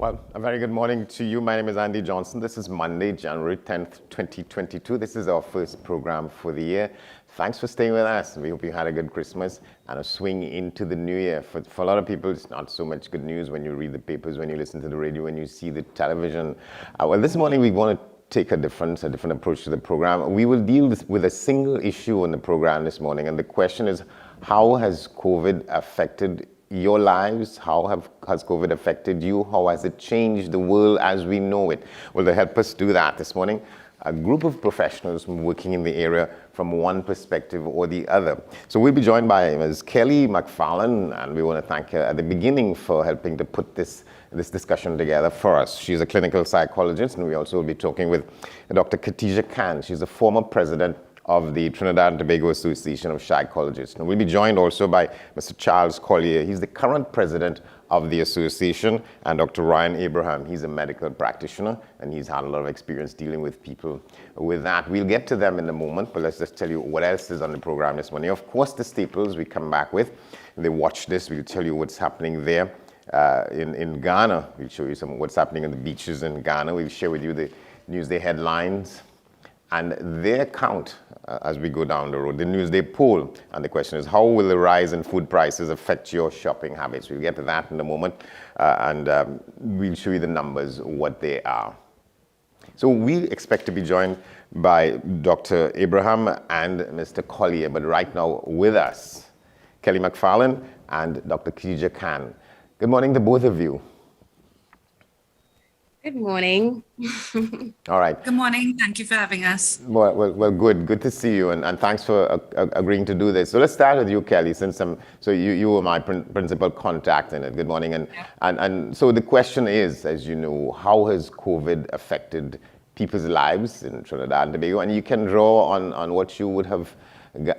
Well, a very good morning to you. My name is Andy Johnson. This is Monday, January 10th, 2022. This is our first program for the year. Thanks for staying with us. We hope you had a good Christmas and a swing into the new year. For a lot of people, it's not so much good news when you read the papers, when you listen to the radio, when you see the television. Well, this morning we want to take a different approach to the program. We will deal with a single issue on the program this morning, and the question is, how has COVID affected your lives? How has COVID affected you? How has it changed the world as we know it? Well, to help us do that this morning, a group of professionals working in the area from one perspective or the other. So we'll be joined by Ms. Kelly McFarlane, and we want to thank her at the beginning for helping to put this discussion together for us. She's a clinical psychologist, and we also will be talking with Dr. Khatija Khan. She's a former president of the Trinidad and Tobago Association of Psychologists. And we'll be joined also by Mr. Charles Collier. He's the current president of the association, and Dr. Ryan Abraham. He's a medical practitioner, and he's had a lot of experience dealing with people with that. We'll get to them in a moment, but let's just tell you what else is on the program this morning. Of course, the staples we come back with. They watch this. We'll tell you what's happening there in Ghana. We'll show you what's happening on the beaches in Ghana. We'll share with you the Newsday headlines and their count as we go down the road. The Newsday poll, and the question is, how will the rise in food prices affect your shopping habits? We'll get to that in a moment, and we'll show you the numbers, what they are. So we expect to be joined by Dr. Abraham and Mr. Collier, but right now with us, Kelly McFarlane and Dr. Khatija Khan. Good morning to both of you. Good morning. All right. Good morning. Thank you for having us. Well, good. Good to see you, and thanks for agreeing to do this. So let's start with you, Kelly, since you were my principal contact in it. Good morning. And so the question is, as you know, how has COVID affected people's lives in Trinidad and Tobago? And you can draw on what you would have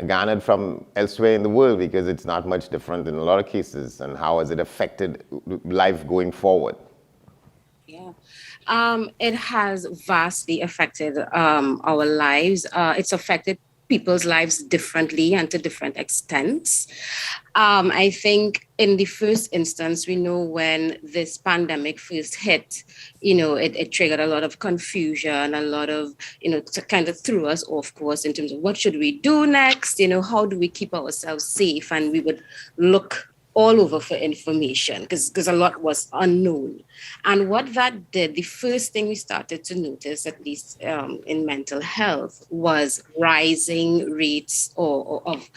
garnered from elsewhere in the world, because it's not much different in a lot of cases. And how has it affected life going forward? Yeah, it has vastly affected our lives. It's affected people's lives differently and to different extents. I think in the first instance, we know when this pandemic first hit, it triggered a lot of confusion, a lot of, kind of threw us off course in terms of what should we do next? How do we keep ourselves safe? And we would look all over for information because a lot was unknown. And what that did, the first thing we started to notice, at least in mental health, was rising rates of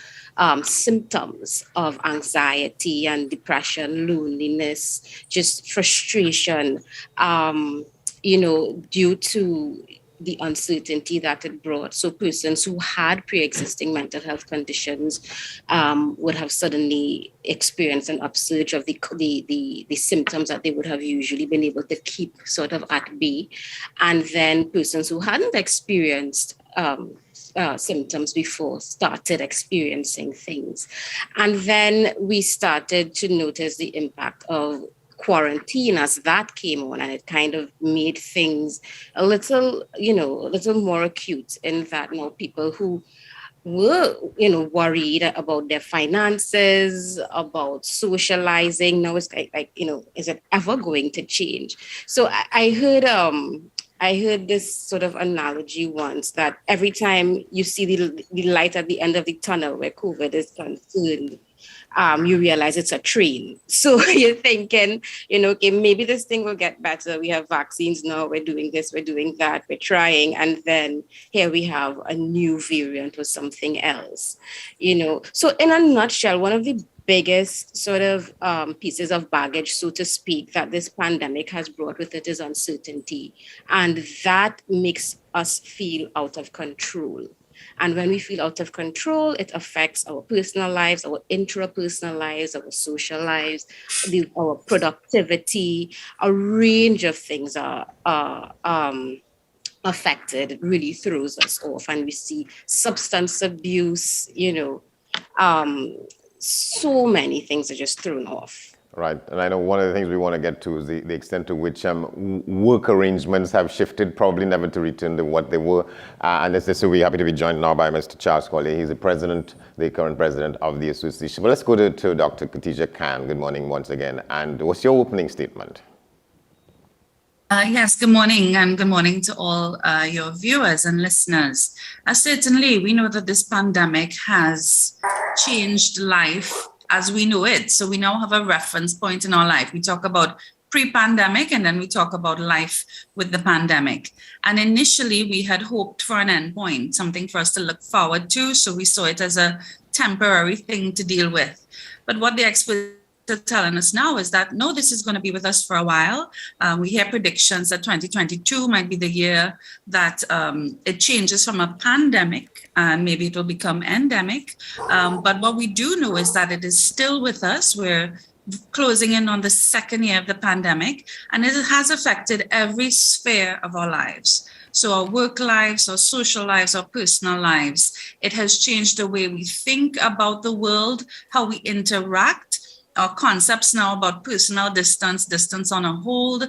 symptoms of anxiety and depression, loneliness, just frustration, due to the uncertainty that it brought. So persons who had pre-existing mental health conditions would have suddenly experienced an upsurge of the symptoms that they would have usually been able to keep sort of at bay. And then persons who hadn't experienced symptoms before started experiencing things. And then we started to notice the impact of quarantine as that came on, and it kind of made things a little more acute, in that now people who were, worried about their finances, about socializing, now it's like is it ever going to change? So I heard this sort of analogy once, that every time you see the light at the end of the tunnel where COVID is concerned, you realize it's a train. So you're thinking, okay, maybe this thing will get better. We have vaccines now. We're doing this, we're doing that, we're trying. And then here we have a new variant or something else, So in a nutshell, one of the biggest sort of pieces of baggage, so to speak, that this pandemic has brought with it is uncertainty. And that makes us feel out of control. And when we feel out of control, it affects our personal lives, our intrapersonal lives, our social lives, our productivity. A range of things are affected. It really throws us off. And we see substance abuse, so many things are just thrown off. Right, and I know one of the things we want to get to is the extent to which work arrangements have shifted, probably never to return to what they were. And so we're happy to be joined now by Mr. Charles Collier. He's the current president of the association. But let's go to Dr. Khatija Khan. Good morning once again. And what's your opening statement? Yes, good morning, and good morning to all your viewers and listeners. Certainly, we know that this pandemic has changed life as we know it. So we now have a reference point in our life. We talk about pre-pandemic, and then we talk about life with the pandemic. And initially, we had hoped for an endpoint, something for us to look forward to. So we saw it as a temporary thing to deal with. But what the experts are telling us now is that no, this is going to be with us for a while. We hear predictions that 2022 might be the year that it changes from a pandemic and maybe it will become endemic. But what we do know is that it is still with us. We're closing in on the second year of the pandemic, and it has affected every sphere of our lives. So our work lives, our social lives, our personal lives. It has changed the way we think about the world, how we interact. Our concepts now about personal distance, distance on a whole,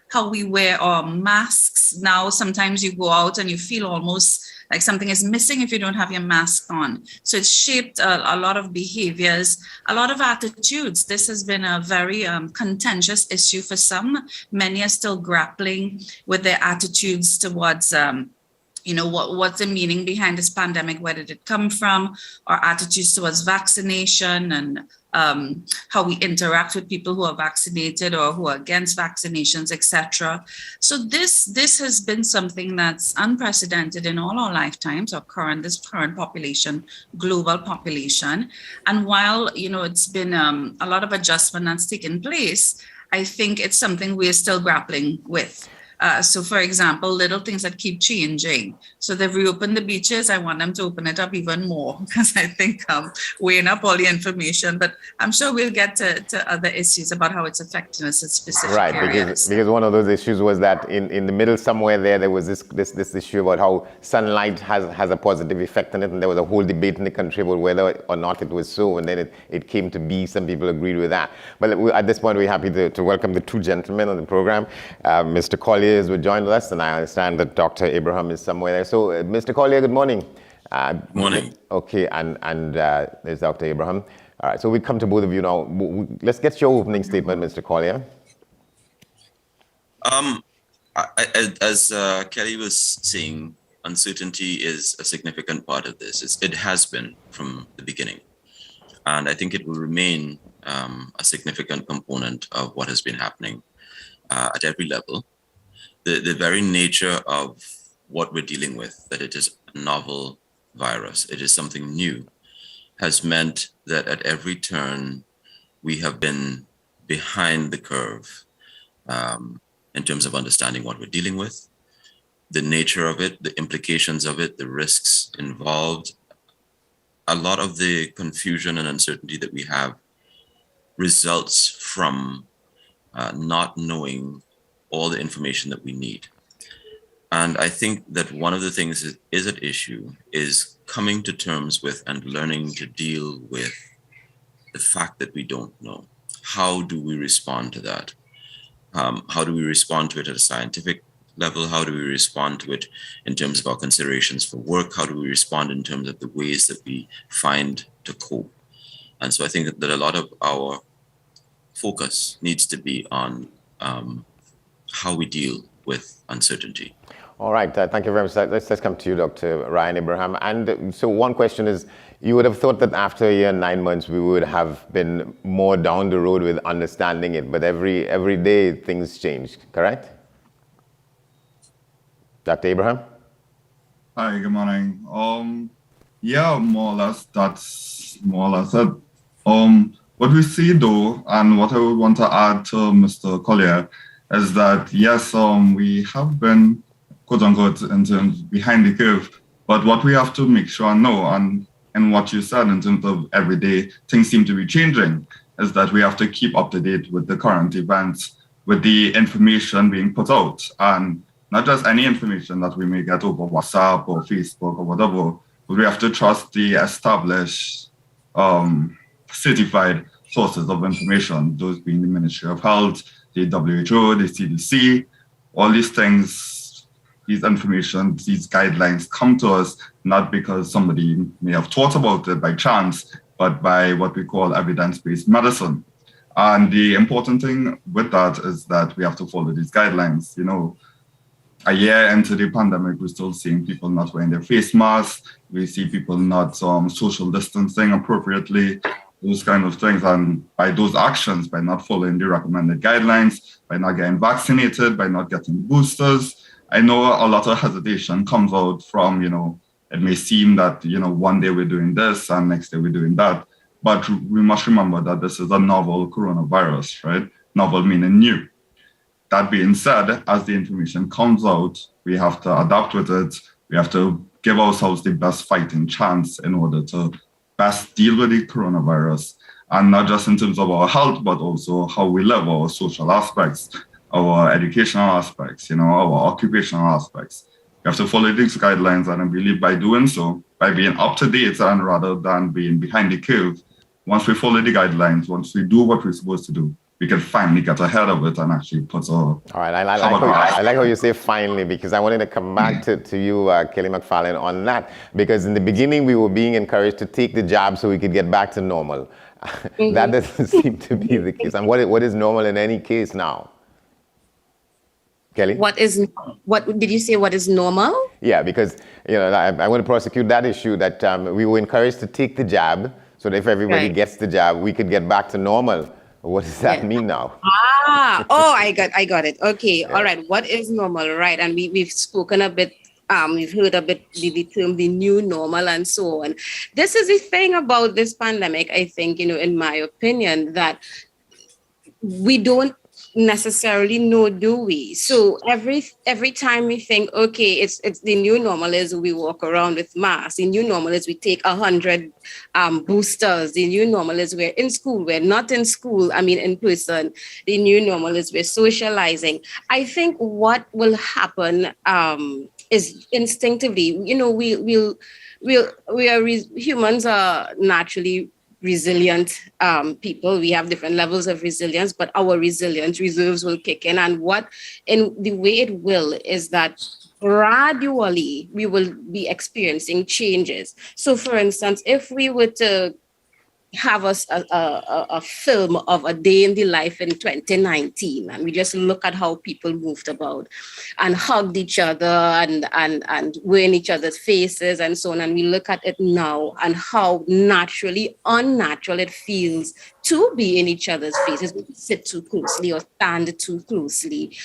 how we wear our masks. Now, sometimes you go out and you feel almost like something is missing if you don't have your mask on. So it's shaped a lot of behaviors, a lot of attitudes. This has been a very contentious issue for some. Many are still grappling with their attitudes towards what's the meaning behind this pandemic? Where did it come from? Our attitudes towards vaccination and how we interact with people who are vaccinated or who are against vaccinations, etc. So this has been something that's unprecedented in all our lifetimes, this current population, global population. And while it's been a lot of adjustment that's taken place, I think it's something we're still grappling with. So, for example, little things that keep changing. So they've reopened the beaches. I want them to open it up even more because I think weighing up all the information. But I'm sure we'll get to other issues about how it's affecting us in specific areas. Because one of those issues was that in the middle somewhere there was this issue about how sunlight has a positive effect on it, and there was a whole debate in the country about whether or not it was so, and then it came to be. Some people agreed with that. But at this point, we're happy to welcome the two gentlemen on the program. Mr. Collier is joined with us, and I understand that Dr. Abraham is somewhere there. So, Mr. Collier, good morning. Morning. Okay, and there's Dr. Abraham. All right, so we come to both of you now. Let's get your opening statement, Mr. Collier. As Kelly was saying, uncertainty is a significant part of this. It has been from the beginning, and I think it will remain a significant component of what has been happening at every level. The very nature of what we're dealing with, that it is a novel virus, it is something new, has meant that at every turn we have been behind the curve in terms of understanding what we're dealing with, the nature of it, the implications of it, the risks involved. A lot of the confusion and uncertainty that we have results from not knowing all the information that we need. And I think that one of the things that is at issue is coming to terms with and learning to deal with the fact that we don't know. How do we respond to that? How do we respond to it at a scientific level? How do we respond to it in terms of our considerations for work? How do we respond in terms of the ways that we find to cope? And so I think that a lot of our focus needs to be on how we deal with uncertainty. All right, thank you very much. Let's come to you, Dr. Ryan Abraham. And so one question is, you would have thought that after a year and 9 months, we would have been more down the road with understanding it, but every day things changed, correct? Dr. Abraham? Hi, good morning. Yeah, more or less, that's more or less it. What we see though, and what I would want to add to Mr. Collier, is that yes, we have been, quote unquote, in terms behind the curve, but what we have to make sure and know, and what you said in terms of every day, things seem to be changing, is that we have to keep up to date with the current events, with the information being put out, and not just any information that we may get over WhatsApp or Facebook or whatever, but we have to trust the established, certified sources of information, those being the Ministry of Health, the WHO, the CDC, all these things, these information, these guidelines come to us not because somebody may have thought about it by chance, but by what we call evidence-based medicine. And the important thing with that is that we have to follow these guidelines. A year into the pandemic, we're still seeing people not wearing their face masks. We see people not social distancing appropriately, those kind of things. And by those actions, by not following the recommended guidelines, by not getting vaccinated, by not getting boosters, I know a lot of hesitation comes out from, it may seem that, one day we're doing this and next day we're doing that. But we must remember that this is a novel coronavirus, right? Novel meaning new. That being said, as the information comes out, we have to adapt with it. We have to give ourselves the best fighting chance in order to best deal with the coronavirus. And not just in terms of our health, but also how we live, our social aspects, our educational aspects, our occupational aspects. We have to follow these guidelines, and I believe by doing so, by being up to date and rather than being behind the curve, once we follow the guidelines, once we do what we're supposed to do, we can finally get ahead of it and actually put our... All right, I like how you say finally, because I wanted to come back to you, Kelly McFarlane, on that, because in the beginning we were being encouraged to take the jab so we could get back to normal. Mm-hmm. That doesn't seem to be the case. And what is normal in any case now? Kelly? What did you say, what is normal? Yeah, because I want to prosecute that issue that we were encouraged to take the jab so that if everybody gets the jab, we could get back to normal. What does that mean now? I got it. Okay, yeah. All right. What is normal, right? And we've spoken a bit. We've heard a bit the term the new normal and so on. This is the thing about this pandemic. I think in my opinion, that we don't necessarily know, do we? So every time we think, okay, it's the new normal is we walk around with masks. The new normal is we take 100 boosters. The new normal is we're in school. We're not in school. I mean, in person. The new normal is we're socializing. I think what will happen is instinctively, humans are naturally resilient people. We have different levels of resilience, but our resilience reserves will kick in. And the way it will is that gradually we will be experiencing changes. So for instance, if we were to have a film of a day in the life in 2019, and we just look at how people moved about and hugged each other and were in each other's faces and so on, and we look at it now and how naturally unnatural it feels to be in each other's faces, sit too closely or stand too closely.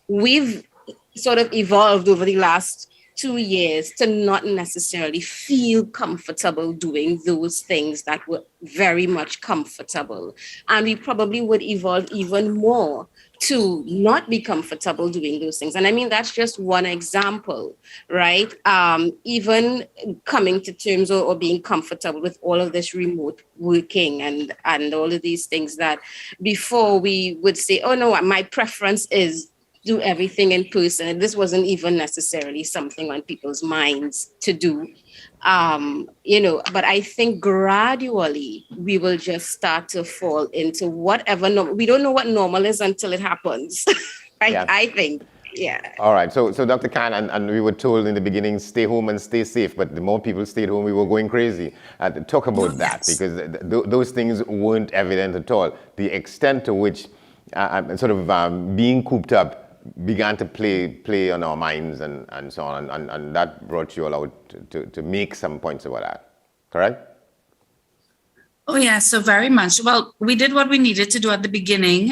We've sort of evolved over the last 2 years to not necessarily feel comfortable doing those things that were very much comfortable. And we probably would evolve even more to not be comfortable doing those things. And I mean, that's just one example, right? Even coming to terms or being comfortable with all of this remote working and all of these things that before we would say, oh no, my preference is do everything in person. This wasn't even necessarily something on people's minds to do, but I think gradually we will just start to fall into whatever normal. We don't know what normal is until it happens. I think. Yeah. All right. So Dr. Khan, and we were told in the beginning, stay home and stay safe. But the more people stayed home, we were going crazy. Talk about that, because those things weren't evident at all. The extent to which being cooped up began to play on our minds and so on, and that brought you all out to make some points about that, correct? Oh, yeah, so very much. Well, we did what we needed to do at the beginning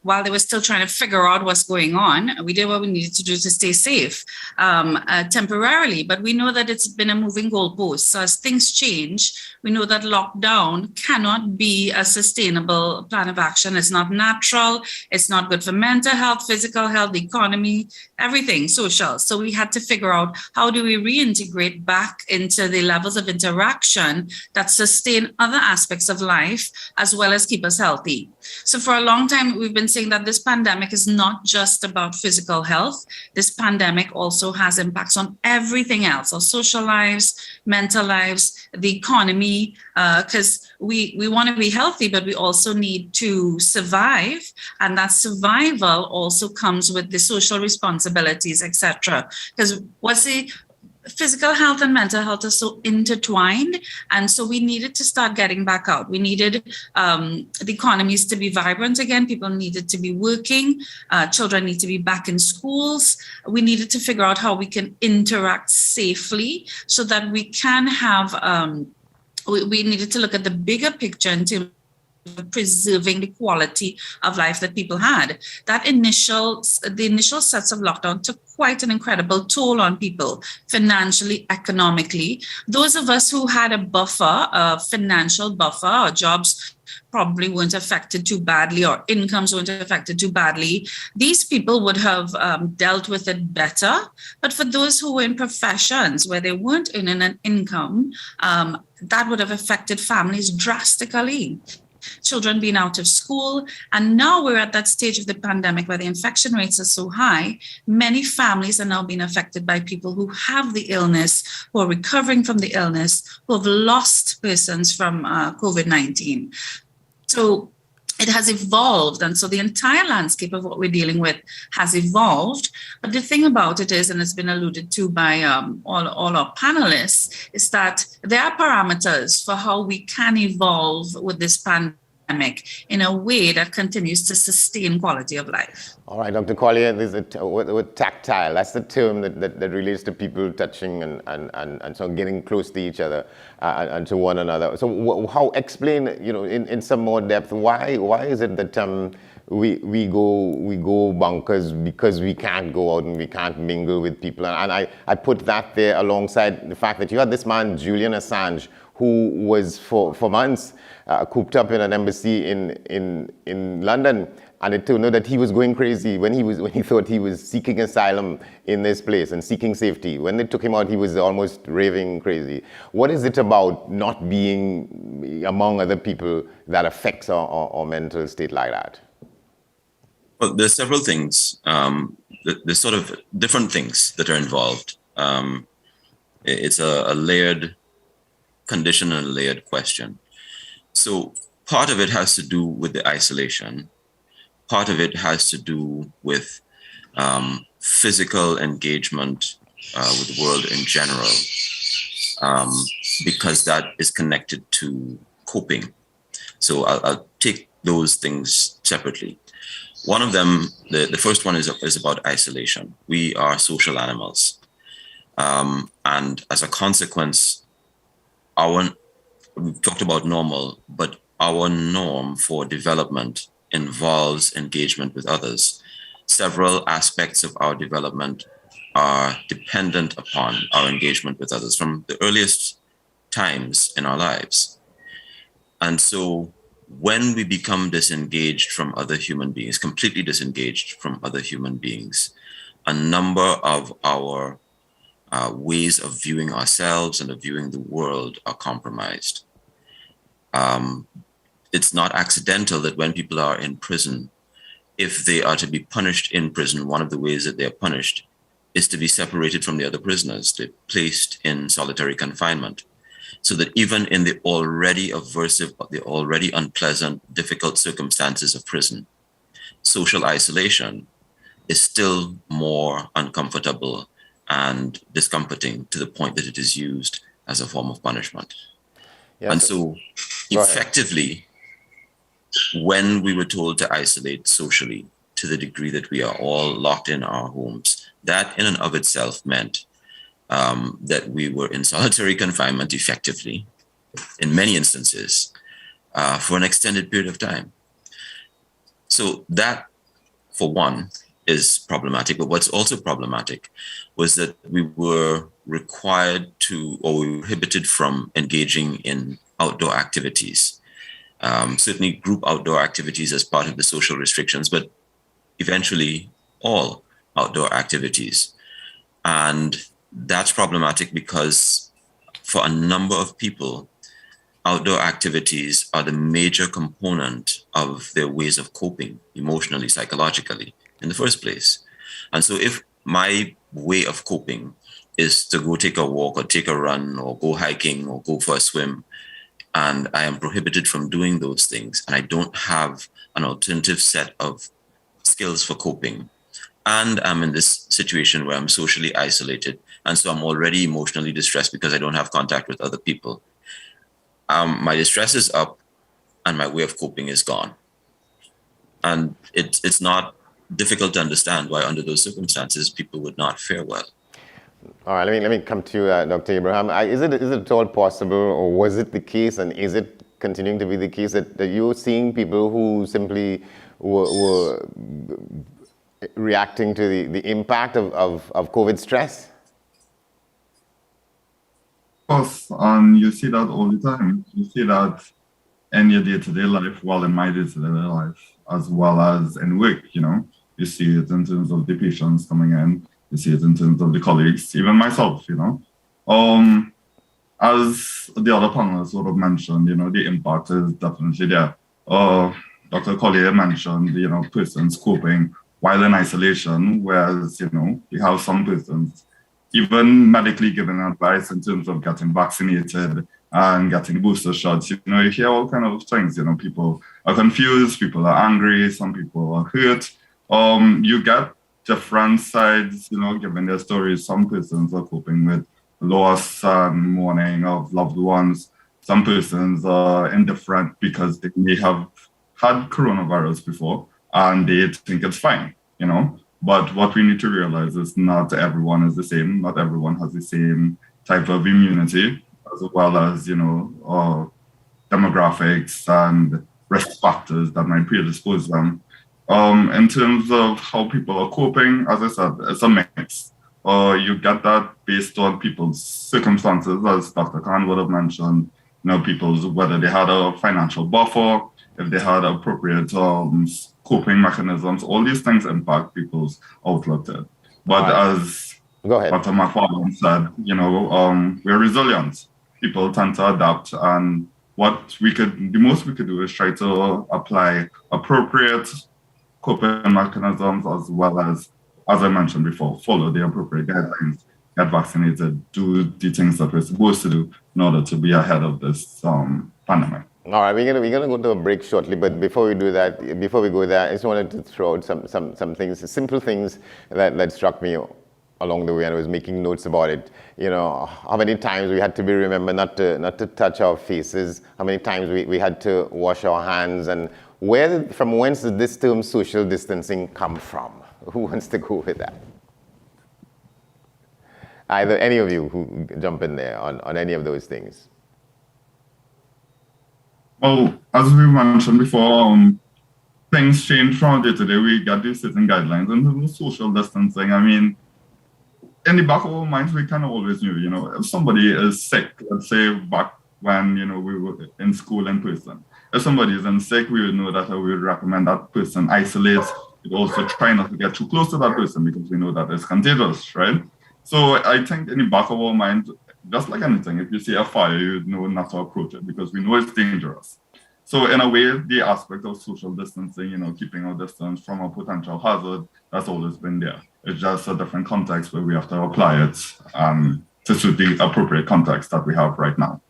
while they were still trying to figure out what's going on. We did what we needed to do to stay safe temporarily, but we know that it's been a moving goalpost. So as things change, we know that lockdown cannot be a sustainable plan of action. It's not natural. It's not good for mental health, physical health, the economy, everything, social. So we had to figure out how do we reintegrate back into the levels of interaction that sustain other aspects of life, as well as keep us healthy. So for a long time, we've been saying that this pandemic is not just about physical health. This pandemic also has impacts on everything else, our social lives, mental lives, the economy, because we want to be healthy, but we also need to survive. And that survival also comes with the social responsibilities, etc. Because physical health and mental health are so intertwined. And so we needed to start getting back out. We needed the economies to be vibrant again. People needed to be working. Children need to be back in schools. We needed to figure out how we can interact safely so that we can have, we needed to look at the bigger picture in terms of preserving the quality of life that people had. The initial sets of lockdown took quite an incredible toll on people financially, economically. Those of us who had a buffer, a financial buffer, our jobs probably weren't affected too badly, or incomes weren't affected too badly. These people would have dealt with it better. But for those who were in professions where they weren't earning an income, that would have affected families drastically. Children being out of school. And now we're at that stage of the pandemic where the infection rates are so high. Many families are now being affected by people who have the illness, who are recovering from the illness, who have lost persons from COVID-19. So it has evolved. And so the entire landscape of what we're dealing with has evolved. But the thing about it is, and it's been alluded to by all our panelists, is that there are parameters for how we can evolve with this pandemic in a way that continues to sustain quality of life. All right, Dr. Collier, there's with tactile, that's the term that relates to people touching and so getting close to each other and to one another. So how, explain, in some more depth, why is it that we go bonkers because we can't go out and we can't mingle with people? And I put that there alongside the fact that you had this man, Julian Assange, who was for months cooped up in an embassy in London, and it turned out that he was going crazy when he thought he was seeking asylum in this place and seeking safety. When they took him out, he was almost raving crazy. What is it about not being among other people that affects our mental state like that? Well, there's several things. There's sort of different things that are involved. It's a layered condition and a layered question. So part of it has to do with the isolation. Part of it has to do with physical engagement with the world in general, because that is connected to coping. So I'll take those things separately. One of them, the first one is about isolation. We are social animals. And as a consequence, we've talked about normal, but our norm for development involves engagement with others. Several aspects of our development are dependent upon our engagement with others from the earliest times in our lives. And so when we become disengaged from other human beings, completely disengaged from other human beings, a number of our ways of viewing ourselves and of viewing the world are compromised. It's not accidental that when people are in prison, if they are to be punished in prison, one of the ways that they are punished is to be separated from the other prisoners. They're placed in solitary confinement, so that even in the already aversive, the already unpleasant, difficult circumstances of prison, social isolation is still more uncomfortable and discomforting to the point that it is used as a form of punishment. Yes. And so effectively, when we were told to isolate socially to the degree that we are all locked in our homes, that in and of itself meant that we were in solitary confinement effectively, in many instances, for an extended period of time. So that, for one, is problematic. But what's also problematic was that we were required to, or we were prohibited from engaging in outdoor activities. Certainly group outdoor activities as part of the social restrictions, but eventually all outdoor activities. And that's problematic because for a number of people, outdoor activities are the major component of their ways of coping emotionally, psychologically in the first place. And so if my way of coping is to go take a walk or take a run or go hiking or go for a swim, and I am prohibited from doing those things, and I don't have an alternative set of skills for coping, and I'm in this situation where I'm socially isolated, and so I'm already emotionally distressed because I don't have contact with other people. My distress is up, and my way of coping is gone. And it's not difficult to understand why, under those circumstances, people would not fare well. All right, let me come to you, Dr. Abraham. Is it at all possible, or was it the case, and is it continuing to be the case that you're seeing people who simply were reacting to the impact of COVID stress? Of course, and you see that all the time. You see that in your day-to-day life, well, in my day-to-day life, as well as in work, you see it in terms of the patients coming in, you see it in terms of the colleagues, even myself, As the other panelists sort of mentioned, the impact is definitely there. Dr. Collier mentioned, persons coping while in isolation, whereas, we have some persons even medically giving advice in terms of getting vaccinated and getting booster shots. You hear all kind of things. People are confused, people are angry, some people are hurt. You get different sides, giving their stories. Some persons are coping with loss and mourning of loved ones. Some persons are indifferent because they may have had coronavirus before and they think it's fine, But what we need to realize is not everyone is the same. Not everyone has the same type of immunity, as well as, demographics and risk factors that might predispose them. In terms of how people are coping, as I said, it's a mix. You get that based on people's circumstances, as Dr. Khan would have mentioned, people's, whether they had a financial buffer, if they had appropriate coping mechanisms, all these things impact people's outlook. But as Dr. McFarland said, we're resilient. People tend to adapt, and the most we could do is try to apply appropriate coping mechanisms, as well as I mentioned before, follow the appropriate guidelines, get vaccinated, do the things that we're supposed to do in order to be ahead of this pandemic. All right, we're gonna go to a break shortly, but before we go there, I just wanted to throw out some things, simple things that struck me along the way, and I was making notes about it. How many times we had to be remembered not to touch our faces, how many times we had to wash our hands, and from whence did this term social distancing come from? Who wants to go with that? Either any of you who jump in there on any of those things. Well, as we mentioned before, things change from day to day. We got these certain guidelines in terms of social distancing. I mean, in the back of our minds, we kind of always knew, if somebody is sick, let's say back when, we were in school in person, if somebody is sick, we would know that we would recommend that person isolate. We'd also try not to get too close to that person because we know that it's contagious, right? So I think in the back of our mind, just like anything, if you see a fire, you know not to approach it because we know it's dangerous. So in a way, the aspect of social distancing, keeping our distance from a potential hazard, that's always been there. It's just a different context where we have to apply it to suit the appropriate context that we have right now.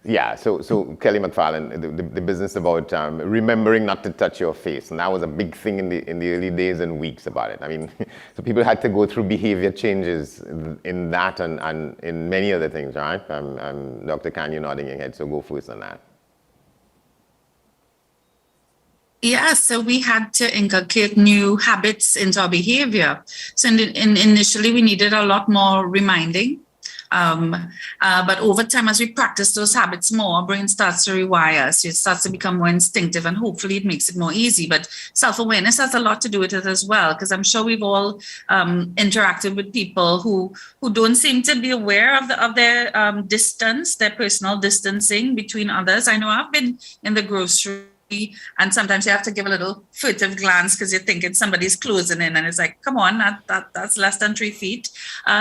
Yeah, so Kelly McFarland, the business about remembering not to touch your face, and that was a big thing in the early days and weeks about it. I mean, so people had to go through behavior changes in that and in many other things, right? Dr. Khan, you're nodding your head, so go first on that. Yeah, so we had to inculcate new habits into our behavior. So initially, we needed a lot more reminding. But over time, as we practice those habits more, our brain starts to rewire. So it starts to become more instinctive, and hopefully it makes it more easy. But self-awareness has a lot to do with it as well, because I'm sure we've all interacted with people who don't seem to be aware of their distance, their personal distancing between others. I know I've been in the grocery, and sometimes you have to give a little furtive glance because you're thinking somebody's closing in, and it's like, come on, that's less than 3 feet.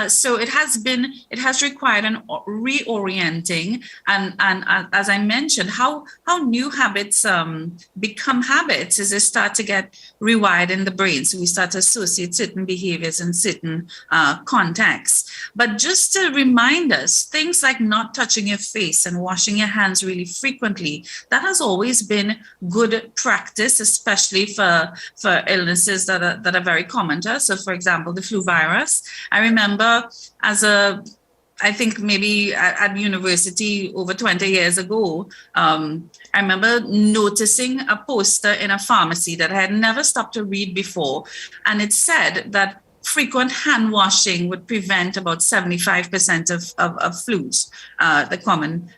So it has required an reorienting, and as I mentioned, how new habits become habits is they start to get rewired in the brain. So we start to associate certain behaviors in certain contexts. But just to remind us, things like not touching your face and washing your hands really frequently, that has always been good practice, especially for illnesses that are very common to us. So, for example, the flu virus. I remember I think maybe at university over 20 years ago, I remember noticing a poster in a pharmacy that I had never stopped to read before. And it said that frequent hand washing would prevent about 75% of flus, the common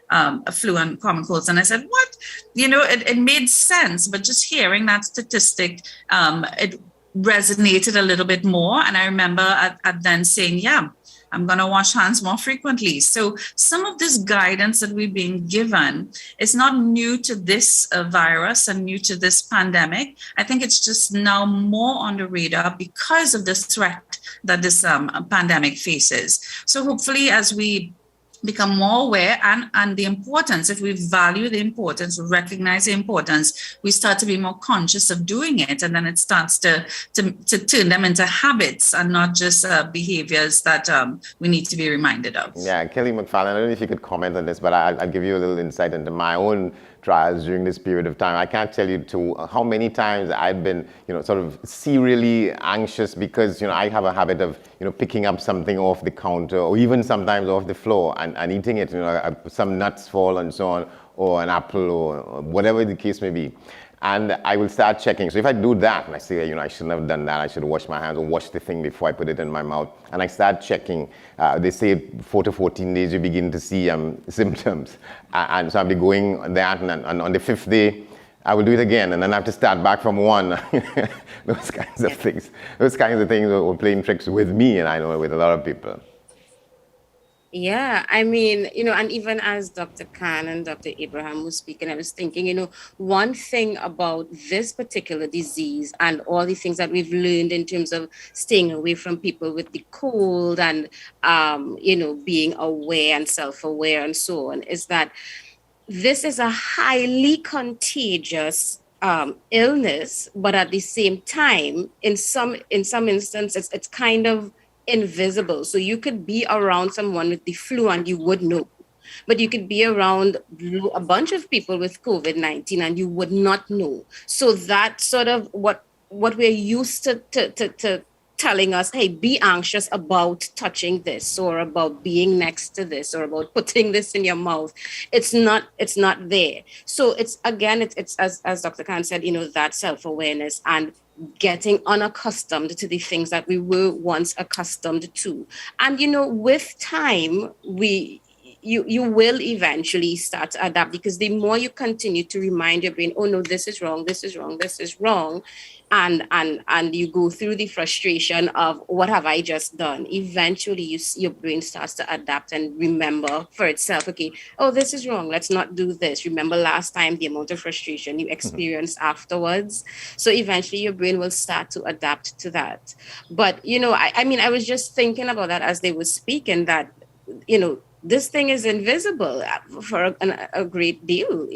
flu and common colds. And I said, what? It made sense, but just hearing that statistic, it resonated a little bit more. And I remember at then saying, yeah, I'm going to wash hands more frequently. So some of this guidance that we're being given is not new to this virus and new to this pandemic. I think it's just now more on the radar because of the threat that this pandemic faces. So hopefully as we become more aware and the importance, if we value the importance, recognize the importance, we start to be more conscious of doing it. And then it starts to turn them into habits and not just behaviors that we need to be reminded of. Yeah, Kelly McFarland, I don't know if you could comment on this, but I'll give you a little insight into my own trials during this period of time. I can't tell you how many times I've been, sort of serially anxious because, I have a habit of, picking up something off the counter or even sometimes off the floor and eating it, some nuts fall and so on, or an apple or whatever the case may be. And I will start checking. So if I do that and I say, I shouldn't have done that, I should wash my hands or wash the thing before I put it in my mouth. And I start checking. They say 4 to 14 days you begin to see symptoms. And so I'll be going that, and on the 5th day, I will do it again. And then I have to start back from 1. Those kinds of things. Those kinds of things were playing tricks with me, and I know with a lot of people. Yeah, I mean, and even as Dr. Khan and Dr. Abraham was speaking, I was thinking, one thing about this particular disease and all the things that we've learned in terms of staying away from people with the cold and, being aware and self-aware and so on, is that this is a highly contagious illness, but at the same time, in some instances, it's kind of invisible. So you could be around someone with the flu and you would know, but you could be around a bunch of people with COVID-19 and you would not know. So that sort of what we're used to telling us, hey, be anxious about touching this or about being next to this or about putting this in your mouth. It's not there. So it's as Dr. Khan said, that self-awareness and getting unaccustomed to the things that we were once accustomed to. And, with time, you will eventually start to adapt, because the more you continue to remind your brain, oh no, this is wrong, this is wrong, this is wrong. And you go through the frustration of what have I just done? Eventually your brain starts to adapt and remember for itself, okay, oh, this is wrong, let's not do this. Remember last time, the amount of frustration you experienced afterwards. So eventually your brain will start to adapt to that. But, I was just thinking about that as they were speaking, that, this thing is invisible for a great deal.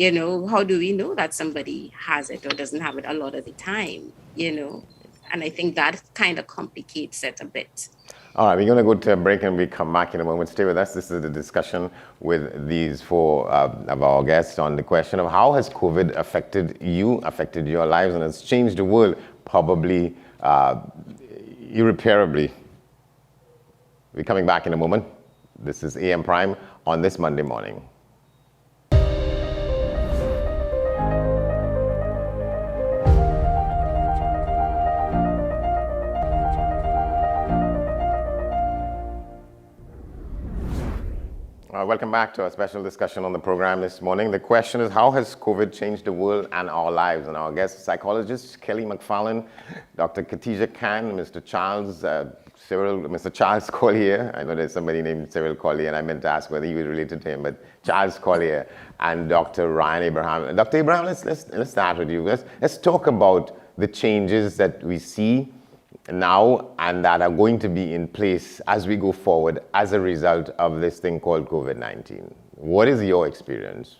How do we know that somebody has it or doesn't have it a lot of the time, And I think that kind of complicates it a bit. All right, we're going to go to a break and we come back in a moment. Stay with us. This is the discussion with these 4 of our guests on the question of how has COVID affected your lives, and has changed the world probably irreparably. We're coming back in a moment. This is AM Prime on this Monday morning. Welcome back to our special discussion on the program this morning. The question is, how has COVID changed the world and our lives? And our guest psychologists, Kelly McFarland, Dr. Khatija Khan, Mr. Charles Collier. I know there's somebody named Cyril Collier, and I meant to ask whether he was related to him, but Charles Collier and Dr. Ryan Abraham. Dr. Abraham, let's start with you. Let's talk about the changes that we see now and that are going to be in place as we go forward as a result of this thing called COVID-19. What is your experience?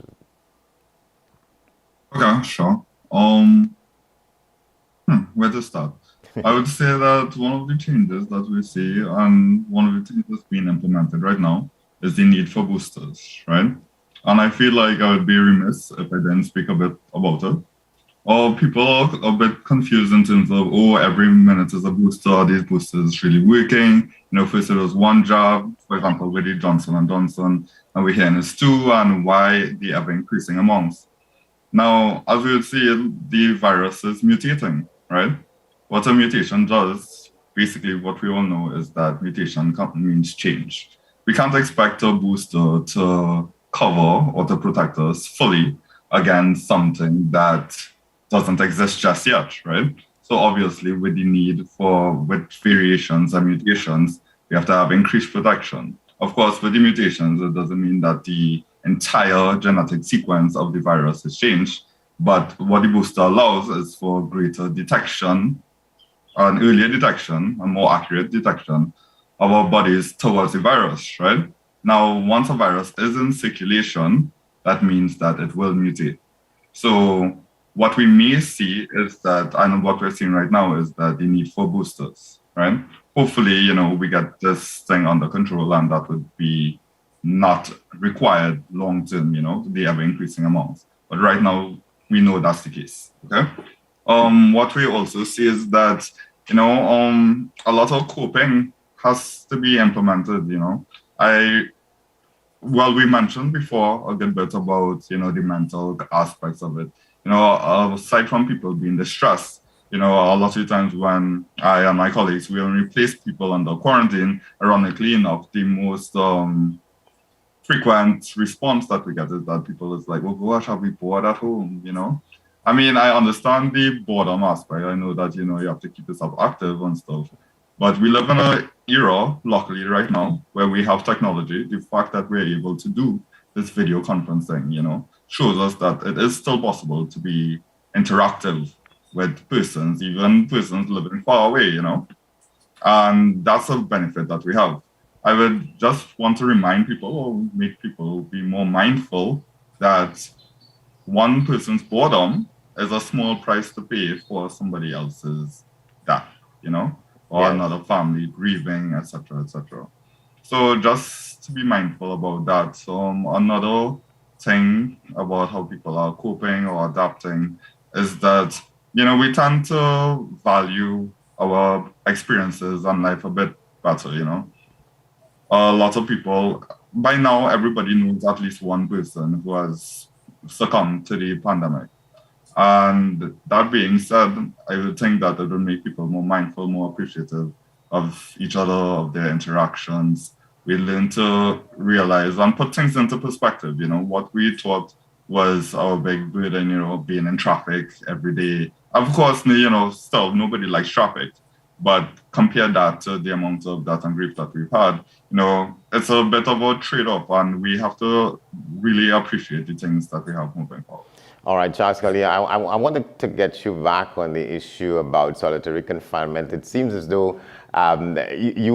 Okay, sure. Where to start? I would say that one of the changes that we see, and one of the things that's being implemented right now, is the need for boosters, right? And I feel like I would be remiss if I didn't speak a bit about it. Or people are a bit confused in terms of, oh, every minute is a booster, these boosters really working. First it was one jab, for example, with the Johnson & Johnson, and we're hearing it's two, and why the ever increasing amounts. Now, as we would see, the virus is mutating, right? What a mutation does, basically what we all know is that mutation means change. We can't expect a booster to cover or to protect us fully against something that doesn't exist just yet, right? So obviously with variations and mutations, we have to have increased protection. Of course, with the mutations, it doesn't mean that the entire genetic sequence of the virus has changed. But what the booster allows is for greater detection, an earlier detection, a more accurate detection of our bodies towards the virus, right? Now, once a virus is in circulation, that means that it will mutate. So what we may see is that, and what we're seeing right now is that the need for boosters, right? Hopefully, we get this thing under control and that would be not required long term, the ever increasing amounts. But right now, we know that's the case, okay? What we also see is that, a lot of coping has to be implemented, we mentioned before a good bit about, the mental aspects of it. Aside from people being distressed, a lot of times when I and my colleagues, we only place people under quarantine, ironically enough, the most frequent response that we get is that people is like, oh gosh, I'll be bored at home, I mean, I understand the boredom aspect. I know that, you have to keep yourself active and stuff. But we live in an era, luckily right now, where we have technology. The fact that we're able to do this video conferencing, shows us that it is still possible to be interactive with persons, even persons living far away, And that's a benefit that we have. I would just want to remind people or make people be more mindful that one person's boredom is a small price to pay for somebody else's death, or Yes. another family grieving, etc., etc. So just to be mindful about that. Another thing about how people are coping or adapting is that, we tend to value our experiences and life a bit better, A lot of people, by now, everybody knows at least one person who has succumbed to the pandemic. And that being said, I would think that it would make people more mindful, more appreciative of each other, of their interactions. We learn to realize and put things into perspective, what we thought was our big burden, being in traffic every day. Of course, still nobody likes traffic, but compare that to the amount of death and grief that we've had, it's a bit of a trade-off, and we have to really appreciate the things that we have moving forward. All right, Charles Collier, I wanted to get you back on the issue about solitary confinement. It seems as though you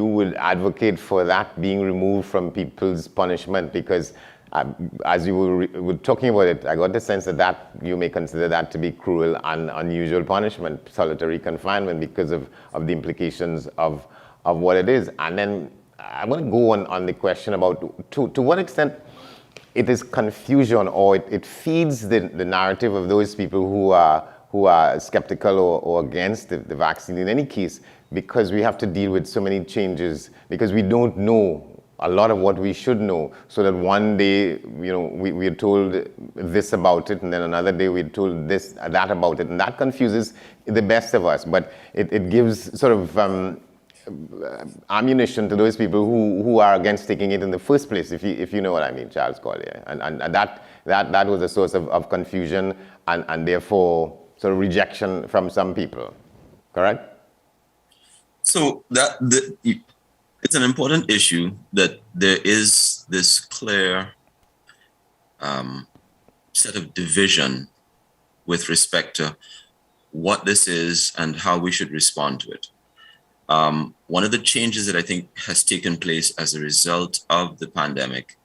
would advocate for that being removed from people's punishment because as you were talking about it, I got the sense that you may consider that to be cruel and unusual punishment, solitary confinement, because of the implications of what it is. And then I want to go on the question about to what extent it is confusion, or it feeds the narrative of those people who are skeptical or against the vaccine in any case, because we have to deal with so many changes, because we don't know a lot of what we should know, so that one day, we're told this about it, and then another day we're told that about it, and that confuses the best of us. But it gives sort of ammunition to those people who are against taking it in the first place, if you know what I mean, Charles Collier. And that was a source of confusion and therefore sort of rejection from some people. Correct? So it's an important issue that there is this clear set of division with respect to what this is and how we should respond to it. One of the changes that I think has taken place as a result of the pandemic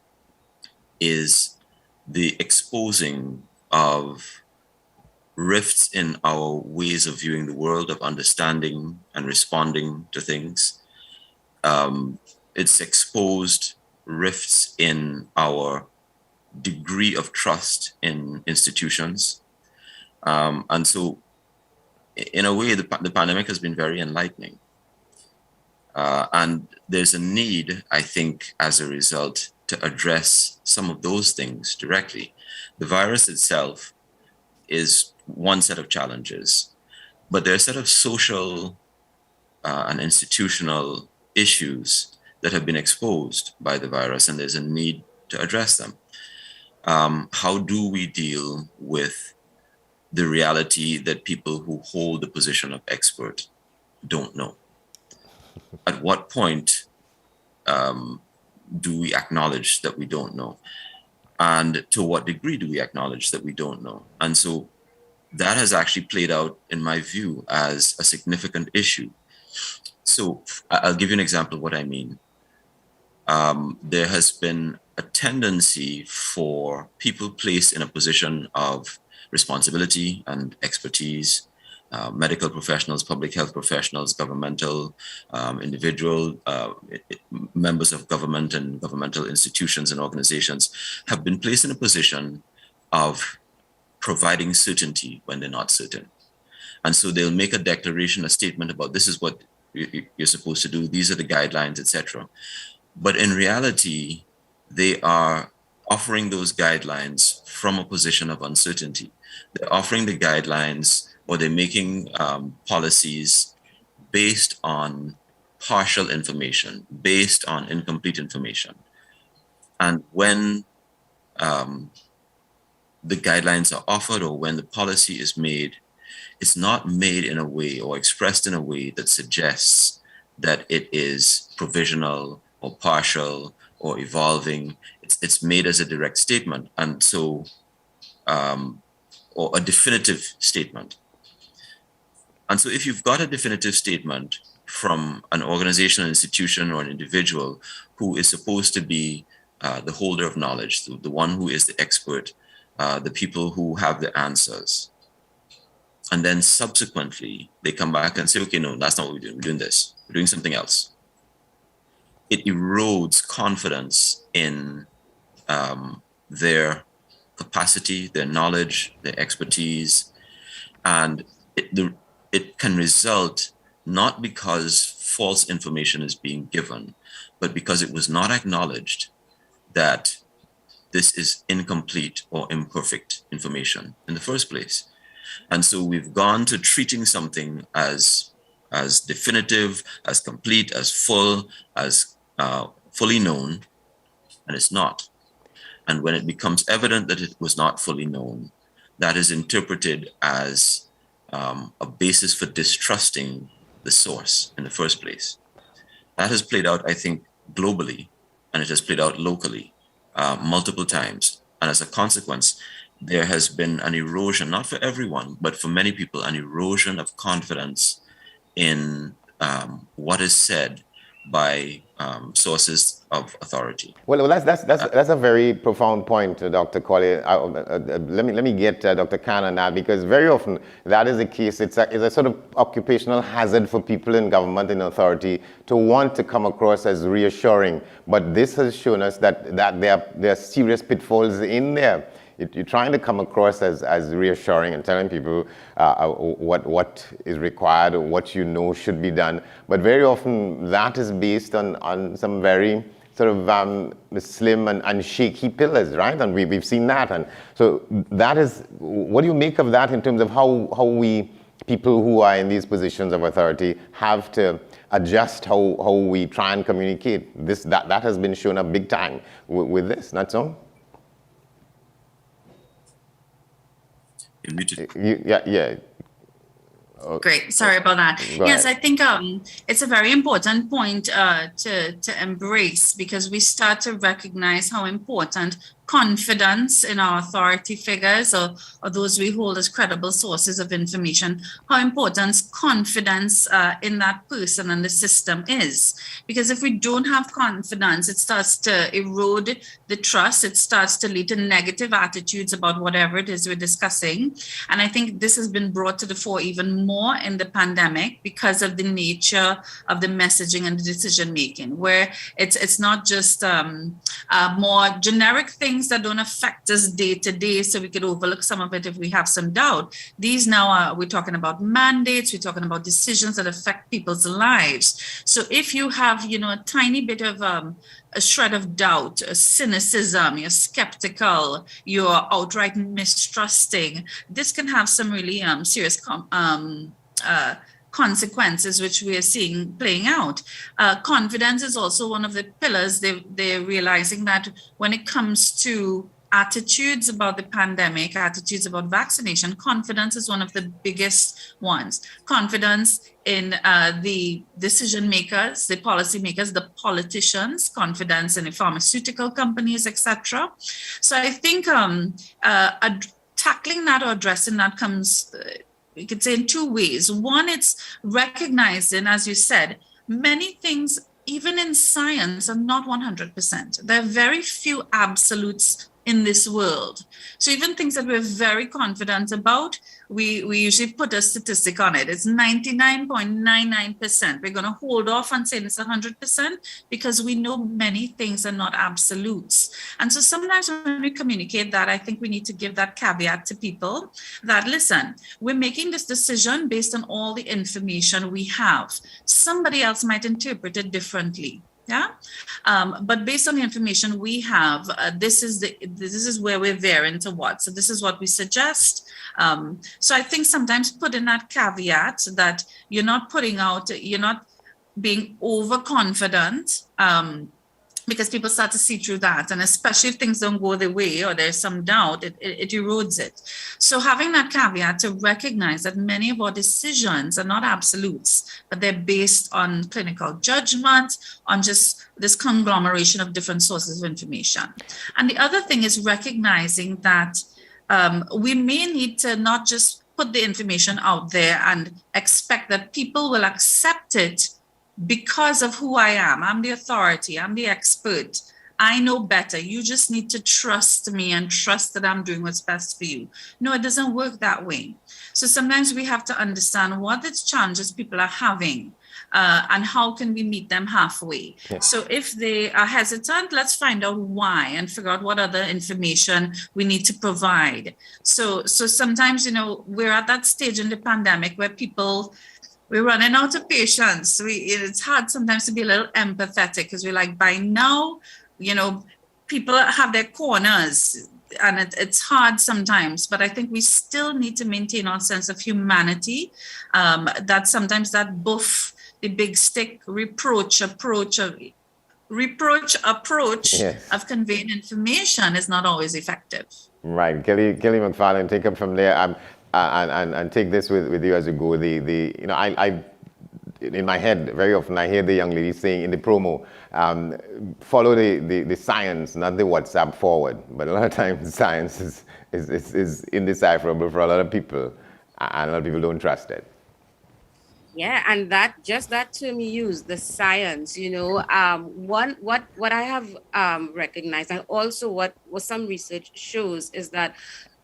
is the exposing of rifts in our ways of viewing the world, of understanding and responding to things. It's exposed rifts in our degree of trust in institutions. And so, in a way, the pandemic has been very enlightening. And there's a need, I think, as a result, to address some of those things directly. The virus itself is one set of challenges, but there are a set of social and institutional issues that have been exposed by the virus, and there's a need to address them. How do we deal with the reality that people who hold the position of expert don't know? At what point do we acknowledge that we don't know? And to what degree do we acknowledge that we don't know? And so that has actually played out, in my view, as a significant issue. So I'll give you an example of what I mean. There has been a tendency for people placed in a position of responsibility and expertise, medical professionals, public health professionals, governmental, individual, members of government and governmental institutions and organizations have been placed in a position of providing certainty when they're not certain. And so they'll make a declaration, a statement about this is what you're supposed to do, these are the guidelines, etc. But in reality, they are offering those guidelines from a position of uncertainty. They're offering the guidelines, or they're making policies based on partial information, based on incomplete information. And when the guidelines are offered, or when the policy is made, it's not made in a way or expressed in a way that suggests that it is provisional or partial or evolving. It's made as a direct statement, and so, or a definitive statement. And so if you've got a definitive statement from an organization, an institution, or an individual who is supposed to be the holder of knowledge, the one who is the expert, the people who have the answers, and then subsequently they come back and say, okay, no, that's not what we're doing. We're doing this. We're doing something else. It erodes confidence in their capacity, their knowledge, their expertise. And it can result not because false information is being given, but because it was not acknowledged that this is incomplete or imperfect information in the first place. And so we've gone to treating something as definitive, as complete, as full, as fully known, and it's not. And when it becomes evident that it was not fully known, that is interpreted as a basis for distrusting the source in the first place. That has played out, I think, globally, and it has played out locally multiple times. And as a consequence, there has been an erosion, not for everyone, but for many people, an erosion of confidence in what is said by sources of authority. Well, that's a very profound point, Dr. Collier. Let me get Dr. Khan on that, because very often that is the case. It's a sort of occupational hazard for people in government and authority to want to come across as reassuring. But this has shown us that there are serious pitfalls in there. You're trying to come across as reassuring and telling people what is required, or what you know should be done. But very often that is based on some very sort of slim and shaky pillars, right? And we've seen that. And so that is, what do you make of that in terms of how we, people who are in these positions of authority, have to adjust how we try and communicate? That has been shown up big time with this, not so? Yeah. Great. Sorry about that. Yes, I think it's a very important point to embrace, because we start to recognize how important confidence in our authority figures or those we hold as credible sources of information, how important confidence in that person and the system is. Because if we don't have confidence, it starts to erode the trust. It starts to lead to negative attitudes about whatever it is we're discussing. And I think this has been brought to the fore even more in the pandemic because of the nature of the messaging and the decision making, where it's not just more generic things things that don't affect us day to day, so we could overlook some of it if we have some doubt. These now we're talking about mandates, we're talking about decisions that affect people's lives. So if you have, a tiny bit of a shred of doubt, a cynicism, you're skeptical, you're outright mistrusting, this can have some really serious consequences, which we are seeing playing out. Confidence is also one of the pillars. They're realizing that when it comes to attitudes about the pandemic, attitudes about vaccination, confidence is one of the biggest ones. Confidence in the decision makers, the policy makers, the politicians, confidence in the pharmaceutical companies, etc. So I think tackling that or addressing that comes, you could say, in two ways. One, it's recognizing, as you said, many things, even in science, are not 100%. There are very few absolutes in this world. So even things that we're very confident about, we usually put a statistic on it. It's 99.99%. We're going to hold off on saying it's 100% because we know many things are not absolutes. And so sometimes when we communicate that, I think we need to give that caveat to people that, listen, we're making this decision based on all the information we have. Somebody else might interpret it differently. Yeah, but based on the information we have, this is where we're veering towards. So this is what we suggest. So I think sometimes put in that caveat that you're not being overconfident, because people start to see through that. And especially if things don't go their way or there's some doubt, it erodes it. So having that caveat to recognize that many of our decisions are not absolutes, but they're based on clinical judgment, on just this conglomeration of different sources of information. And the other thing is recognizing that we may need to not just put the information out there and expect that people will accept it because of who I am. I'm the authority, I'm the expert, I know better. You just need to trust me and trust that I'm doing what's best for you. No, it doesn't work that way. So sometimes we have to understand what the challenges people are having and how can we meet them halfway. Yeah. So if they are hesitant, let's find out why and figure out what other information we need to provide. So sometimes, we're at that stage in the pandemic where we're running out of patience. It's hard sometimes to be a little empathetic because we're like, by now, people have their corners and it's hard sometimes, but I think we still need to maintain our sense of humanity. That sometimes that buff, the big stick reproach approach of conveying information is not always effective. Right, Kelly McFarlane, take up from there. And take this with you as you go. I in my head very often I hear the young lady saying in the promo, follow the science, not the WhatsApp forward. But a lot of times science is indecipherable for a lot of people, and a lot of people don't trust it. Yeah, and that term you use, the science, what I have recognized, and also what some research shows, is that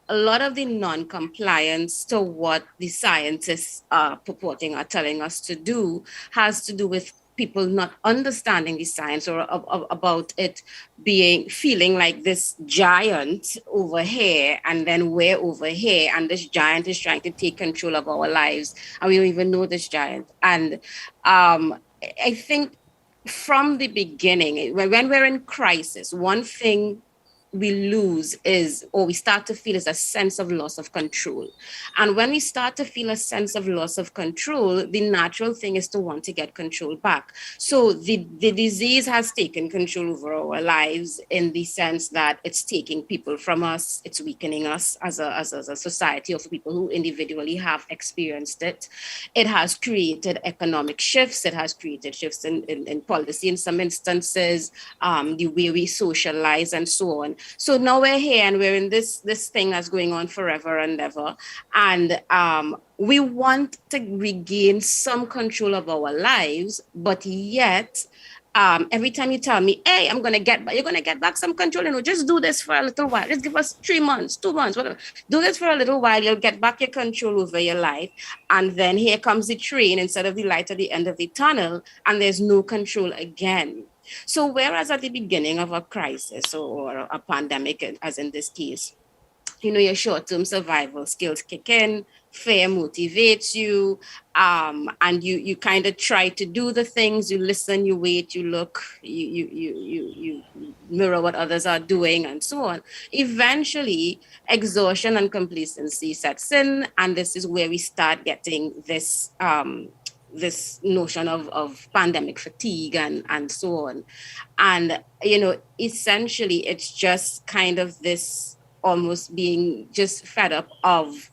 a lot of the non-compliance to what the scientists are purporting or telling us to do has to do with people not understanding the science or about it feeling like this giant over here, and then we're over here, and this giant is trying to take control of our lives, and we don't even know this giant. And I think from the beginning, when we're in crisis, one thing we lose we start to feel is a sense of loss of control. And when we start to feel a sense of loss of control, the natural thing is to want to get control back. So the disease has taken control over our lives in the sense that it's taking people from us, it's weakening us as a society of people who individually have experienced it. It has created economic shifts, it has created shifts in policy in some instances, the way we socialize and so on. So now we're here and we're in this thing that's going on forever and ever. And we want to regain some control of our lives, but yet every time you tell me, hey, you're going to get back some control, just do this for a little while. Just give us 3 months, 2 months, whatever. Do this for a little while, you'll get back your control over your life. And then here comes the train instead of the light at the end of the tunnel, and there's no control again. So whereas at the beginning of a crisis or a pandemic, as in this case, your short-term survival skills kick in, fear motivates you, and you kind of try to do the things, you listen, you wait, you look, you mirror what others are doing, and so on. Eventually, exhaustion and complacency sets in, and this is where we start getting this notion of pandemic fatigue and so on. And essentially it's just kind of this almost being just fed up of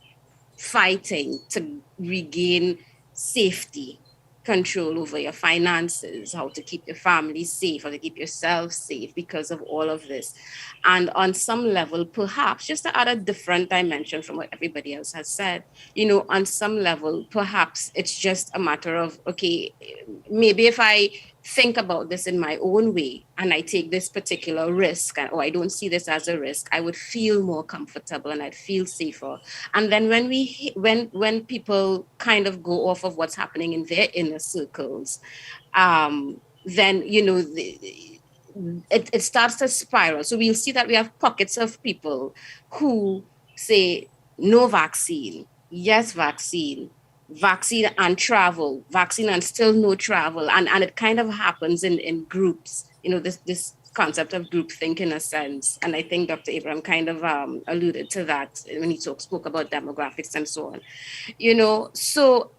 fighting to regain safety, control over your finances, how to keep your family safe, how to keep yourself safe because of all of this. And on some level, perhaps just to add a different dimension from what everybody else has said, on some level, perhaps it's just a matter of, okay, maybe if I think about this in my own way and I take this particular risk, or I don't see this as a risk, I would feel more comfortable and I'd feel safer. And then when people kind of go off of what's happening in their inner circles, then it starts to spiral. So we'll see that we have pockets of people who say no vaccine, yes vaccine, vaccine and travel, vaccine and still no travel. And it kind of happens in groups, this concept of groupthink in a sense. And I think Dr. Abraham kind of alluded to that when he spoke about demographics and so on. So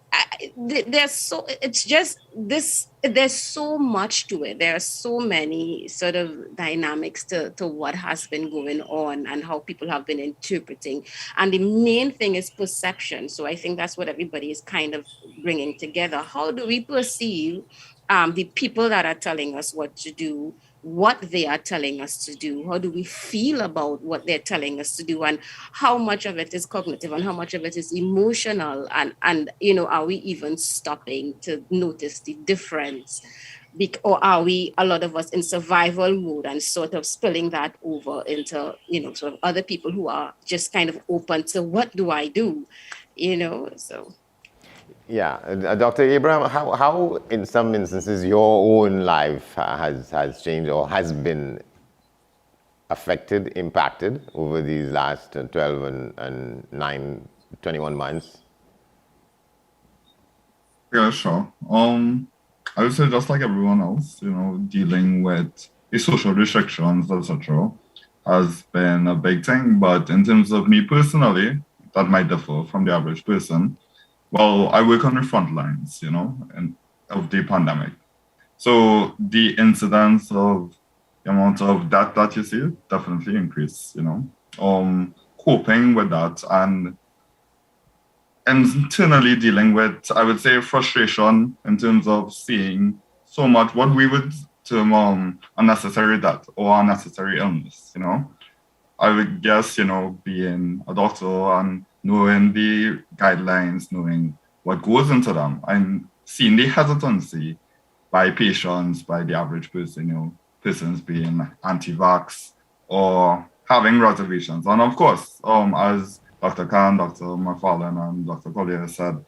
there's so it's just this, there's so much to it. There are so many sort of dynamics to what has been going on and how people have been interpreting, and the main thing is perception. So I think that's what everybody is kind of bringing together. How do we perceive the people that are telling us what to do, what they are telling us to do? How do we feel about what they're telling us to do, and how much of it is cognitive and how much of it is emotional, and are we even stopping to notice the difference? Or are we, a lot of us, in survival mode and sort of spilling that over into sort of other people who are just kind of open to, what do I do? So Yeah, Dr. Abraham, how in some instances your own life has changed or has been affected, impacted over these last 12 and 21 months? Yeah, sure. I would say just like everyone else, dealing with the social restrictions, etc., has been a big thing. But in terms of me personally, that might differ from the average person. Well, I work on the front lines, and of the pandemic. So the incidence of the amount of that you see definitely increased, coping with that and internally dealing with, I would say, frustration in terms of seeing so much what we would term unnecessary death or unnecessary illness, I would guess, being a doctor and knowing the guidelines, knowing what goes into them, and seeing the hesitancy by patients, by the average person, persons being anti-vax or having reservations. And of course, as Dr. Khan, Dr. McFarlane, and Dr. Collier said,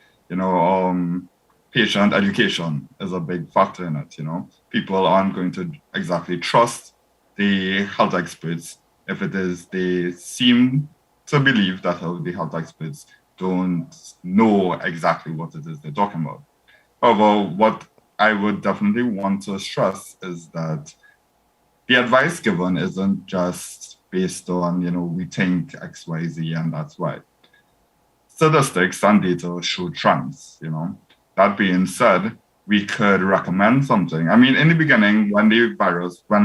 patient education is a big factor in it. People aren't going to exactly trust the health experts if it is they seem to believe that the health experts don't know exactly what it is they're talking about. However, what I would definitely want to stress is that the advice given isn't just based on, we think X, Y, Z, and that's why. Statistics and data show trends, That being said, we could recommend something. I mean, in the beginning, when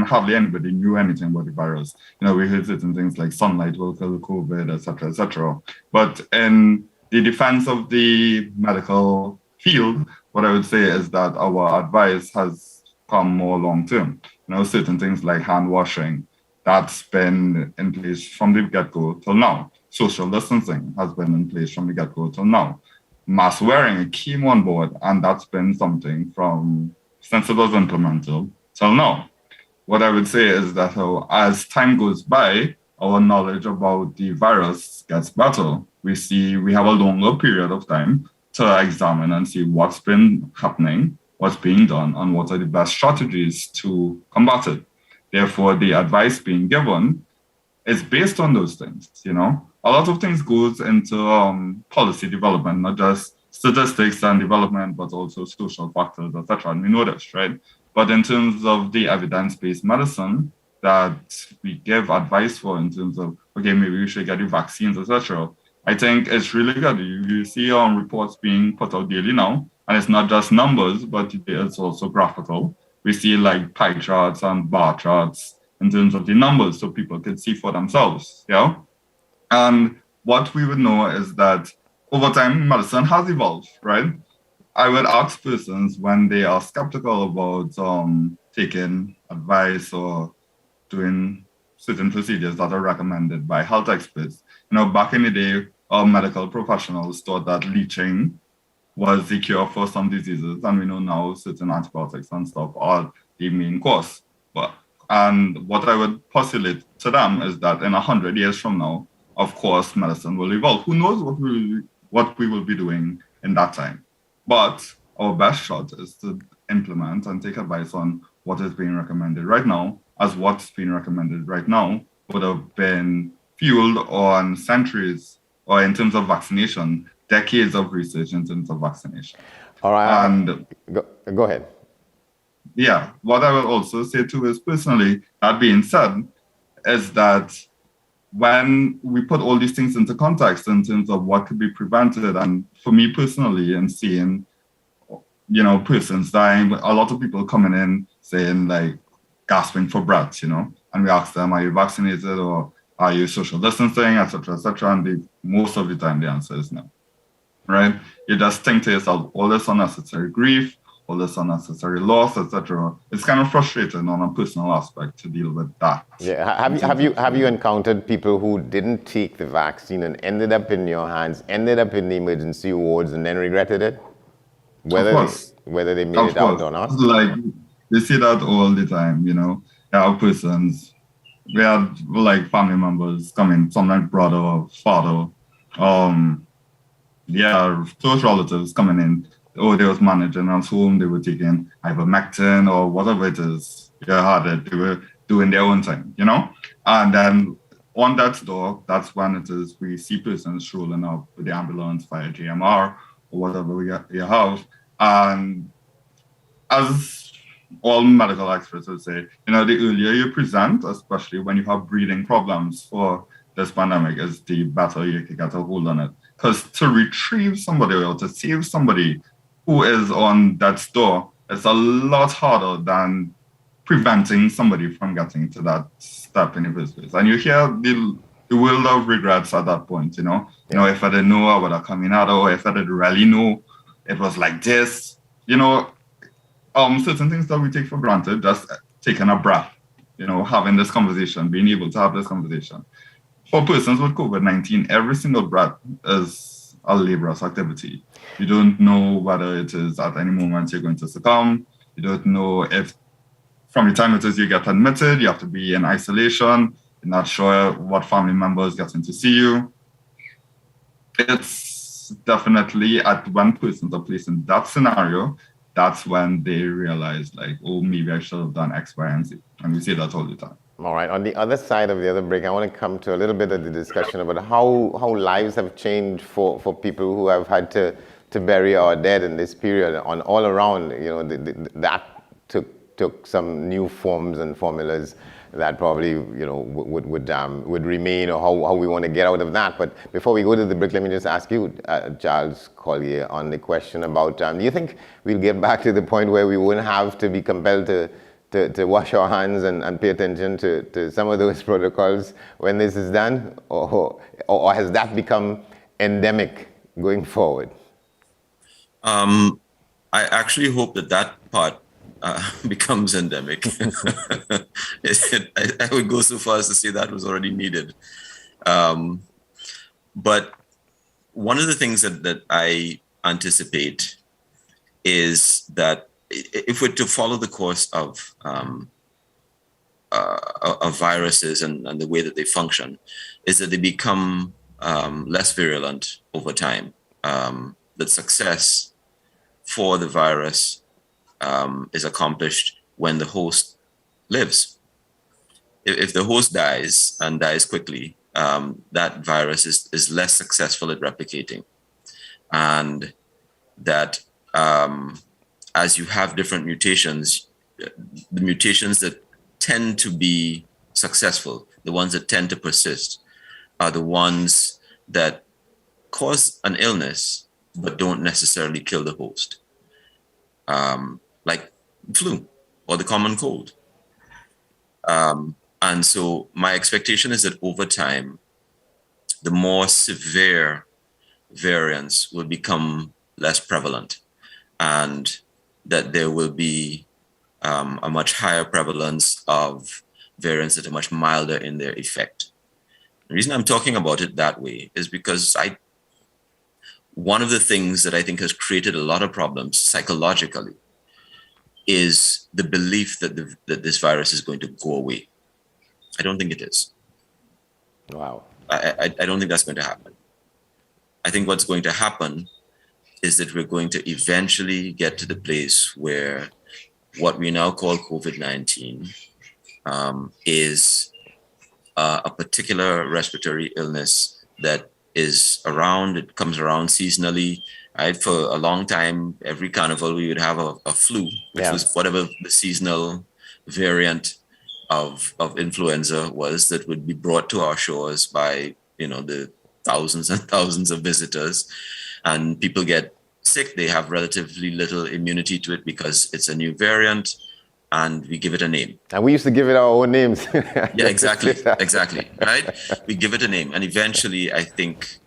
hardly anybody knew anything about the virus, we heard certain things like sunlight will kill COVID, etc., etc. But in the defense of the medical field, what I would say is that our advice has come more long-term. Certain things like hand washing, that's been in place from the get-go till now. Social distancing has been in place from the get-go till now. Mask wearing came on board, and that's been something since it was implemented till now. What I would say is that as time goes by, our knowledge about the virus gets better. We have a longer period of time to examine and see what's been happening what's being done and what are the best strategies to combat it. Therefore, the advice being given is based on those things, you know. A lot of things goes into policy development, not just statistics and development, but also social factors, etc. And we know this, right? But in terms of the evidence-based medicine that we give advice for in terms of, okay, maybe we should get the vaccines, etc., I think it's really good. You see reports being put out daily now, and it's not just numbers, but it's also graphical. We see like pie charts and bar charts in terms of the numbers so people can see for themselves, yeah? And what we would know is that over time, medicine has evolved, right? I would ask persons when they are skeptical about taking advice or doing certain procedures that are recommended by health experts. You know, back in the day, medical professionals thought that leaching was the cure for some diseases, and we know now certain antibiotics and stuff are the main cause. And what I would postulate to them is that in 100 years from now, of course, medicine will evolve. Who knows what we will be doing in that time? But our best shot is to implement and take advice on what is being recommended right now, as what's being recommended right now would have been fueled on centuries, or in terms of vaccination, decades of research in terms of vaccination. All right. And go ahead. Yeah, what I will also say too is personally, that being said, is that when we put all these things into context in terms of what could be prevented, and for me personally, and seeing, you know, persons dying, a lot of people coming in saying like gasping for breath, you know, and we ask them, are you vaccinated or are you social distancing, etc., etc., and most of the time the answer is no, right? You just think to yourself, all this unnecessary grief, all this unnecessary loss, etc. It's kind of frustrating on a personal aspect to deal with that. Yeah, have you encountered people who didn't take the vaccine and ended up in your hands, ended up in the emergency wards, and then regretted it? Whether they made it out or not? Like, they see that all the time, you know. There are persons, we had like family members coming, sometimes brother or father, close relatives coming in. Oh, they was managing at home, they were taking ivermectin or whatever it is they were doing their own thing, you know? And then on that door, that's when it is we see persons rolling up with the ambulance via GMR or whatever you have. And as all medical experts would say, you know, the earlier you present, especially when you have breathing problems for this pandemic, is the better you can get a hold on it. Because to retrieve somebody or to save somebody who is on that door, it's a lot harder than preventing somebody from getting to that step in the first place. And you hear the world of regrets at that point, you know. You know, if I didn't know, I would have come in out, or if I didn't really know, it was like this. You know, certain things that we take for granted, just taking a breath, you know, having this conversation, being able to have this conversation. For persons with COVID-19, every single breath is a laborious activity. You don't know whether it is at any moment you're going to succumb. You don't know if from the time it is you get admitted, you have to be in isolation. You're not sure what family members getting to see you. It's definitely when persons are placed in that scenario, that's when they realize like, oh, maybe I should have done X, Y, and Z. And we say that all the time. All right. On the other side of the other break, I want to come to a little bit of the discussion about how lives have changed for people who have had to bury our dead in this period. On all around, you know, that took some new forms and formulas that probably, you know, would remain, or how we want to get out of that. But before we go to the break, let me just ask you, Charles Collier, on the question about, do you think we'll get back to the point where we won't have to be compelled to wash our hands and pay attention to some of those protocols when this is done? Or has that become endemic going forward? I actually hope that part becomes endemic. I would go so far as to say that was already needed. But one of the things that I anticipate is that if we're to follow the course of viruses and the way that they function, is that they become less virulent over time. That success for the virus is accomplished when the host lives. If the host dies and dies quickly, that virus is less successful at replicating. And that as you have different mutations, the mutations that tend to be successful, the ones that tend to persist, are the ones that cause an illness but don't necessarily kill the host, like flu or the common cold. And so my expectation is that over time, the more severe variants will become less prevalent, and that there will be a much higher prevalence of variants that are much milder in their effect. The reason I'm talking about it that way is because one of the things that I think has created a lot of problems psychologically is the belief that this virus is going to go away. I don't think it is. Wow. I don't think that's going to happen. I think what's going to happen is that we're going to eventually get to the place where what we now call COVID-19 is a particular respiratory illness that is around, it comes around seasonally, right? For a long time, every carnival, we would have a flu, which was whatever the seasonal variant of influenza was that would be brought to our shores by, the thousands and thousands of visitors. And people get sick, they have relatively little immunity to it because it's a new variant, and we give it a name. And we used to give it our own names. Yeah, exactly, right? We give it a name. And eventually, I think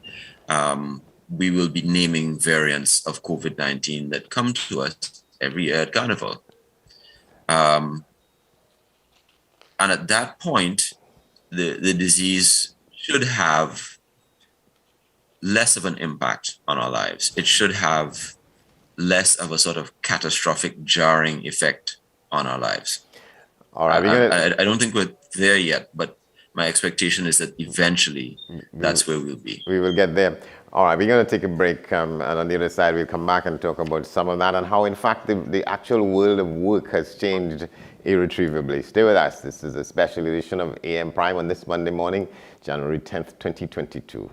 we will be naming variants of COVID-19 that come to us every year at Carnival. And at that point, the disease should have less of an impact on our lives. It should have less of a sort of catastrophic, jarring effect on our lives. All right, I don't think we're there yet, but my expectation is that eventually that's where we'll be. We will get there. All right, we're going to take a break, and on the other side, we'll come back and talk about some of that and how, in fact, the actual world of work has changed irretrievably. Stay with us. This is a special edition of AM Prime on this Monday morning, January 10th, 2022.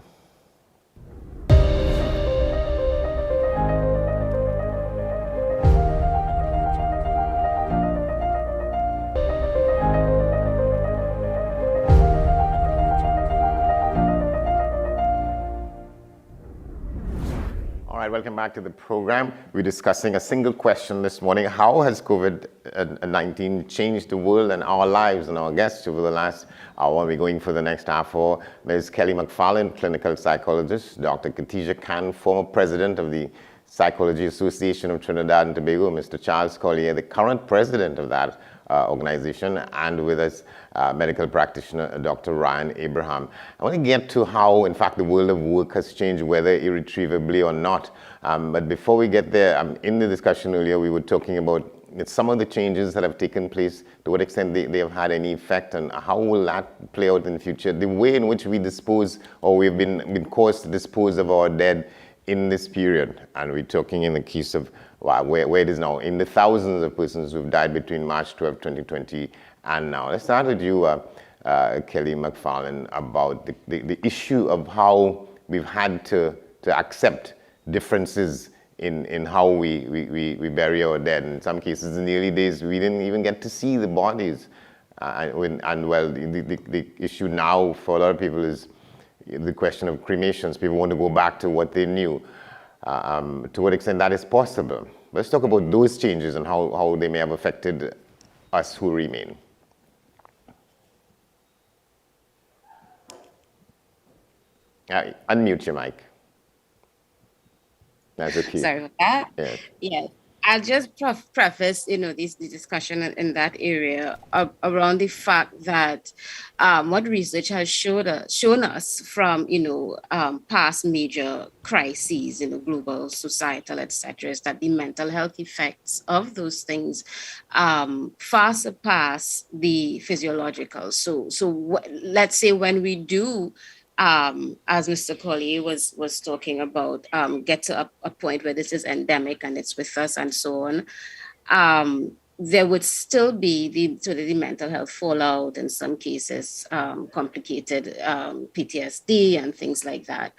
Welcome back to the program. We're discussing a single question this morning. How has COVID-19 changed the world and our lives and our guests over the last hour? We're going for the next half hour. Ms. Kelly McFarlane, clinical psychologist. Dr. Khadija Khan, former president of the Psychology Association of Trinidad and Tobago. Mr. Charles Collier, the current president of that organization, and with us, medical practitioner Dr. Ryan Abraham. I want to get to how, in fact, the world of work has changed, whether irretrievably or not. But before we get there, in the discussion earlier, we were talking about some of the changes that have taken place, to what extent they have had any effect, and how will that play out in the future. The way in which we dispose, or we've been caused to dispose of our dead in this period, and we're talking in the case of where it is now, in the thousands of persons who've died between March 12, 2020 and now. Let's start with you, Kelly McFarlane, about the issue of how we've had to accept differences in how we bury our dead. In some cases, in the early days, we didn't even get to see the bodies. The issue now for a lot of people is the question of cremations. People want to go back to what they knew. To what extent that is possible. Let's talk about those changes and how they may have affected us who remain. Unmute your mic. That's okay. Sorry about that. Yeah. Yeah. I'll just preface, this discussion in that area around the fact that what research has shown us from, past major crises, global, societal, etc., is that the mental health effects of those things far surpass the physiological. So let's say when we do, as Mr. Collier was talking about, get to a point where this is endemic and it's with us and so on. there would still be the mental health fallout, in some cases, complicated PTSD and things like that,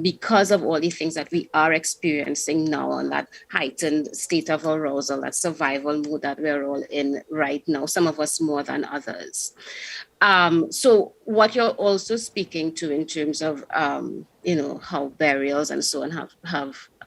because of all the things that we are experiencing now, and that heightened state of arousal, that survival mode that we're all in right now, some of us more than others. So what you're also speaking to in terms of, how burials and so on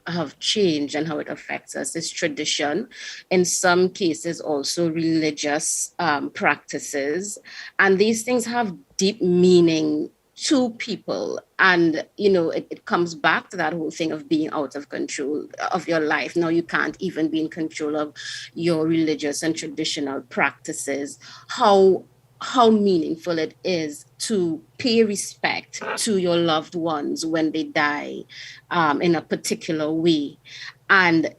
have changed and how it affects us is tradition. In some cases, also religious practices. And these things have deep meaning to people. And, it comes back to that whole thing of being out of control of your life. Now you can't even be in control of your religious and traditional practices. How meaningful it is to pay respect to your loved ones when they die, in a particular way. And,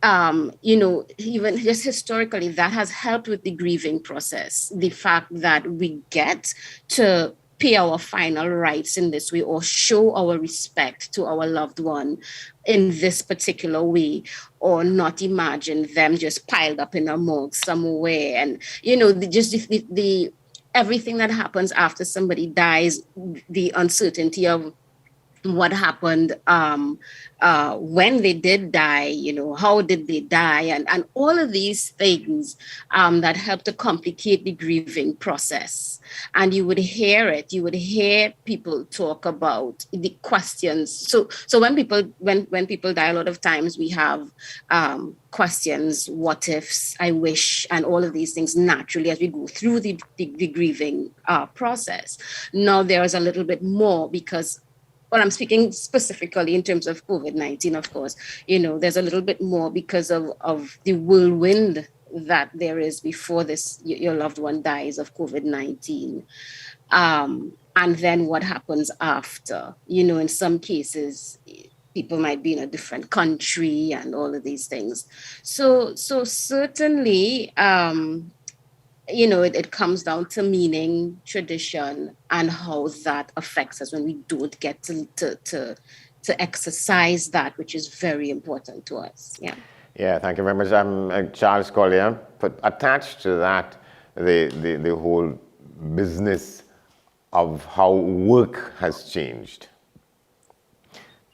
even just historically, that has helped with the grieving process. The fact that we get to pay our final rites in this way, or show our respect to our loved one in this particular way, or not imagine them just piled up in a morgue somewhere. And, the everything that happens after somebody dies, the uncertainty of what happened when they did die, how did they die, and all of these things that help to complicate the grieving process. And you would hear people talk about the questions. So when people die, a lot of times we have questions, what ifs, I wish, and all of these things naturally as we go through the grieving process. Now there is a little bit more, because, well, I'm speaking specifically in terms of COVID-19, of course, there's a little bit more because of the whirlwind that there is before your loved one dies of COVID-19. And then what happens after, in some cases, people might be in a different country and all of these things. So certainly, it comes down to meaning, tradition, and how that affects us when we don't get to exercise that, which is very important to us. Yeah. Yeah, thank you very much. Charles Collier, but attached to that, the whole business of how work has changed.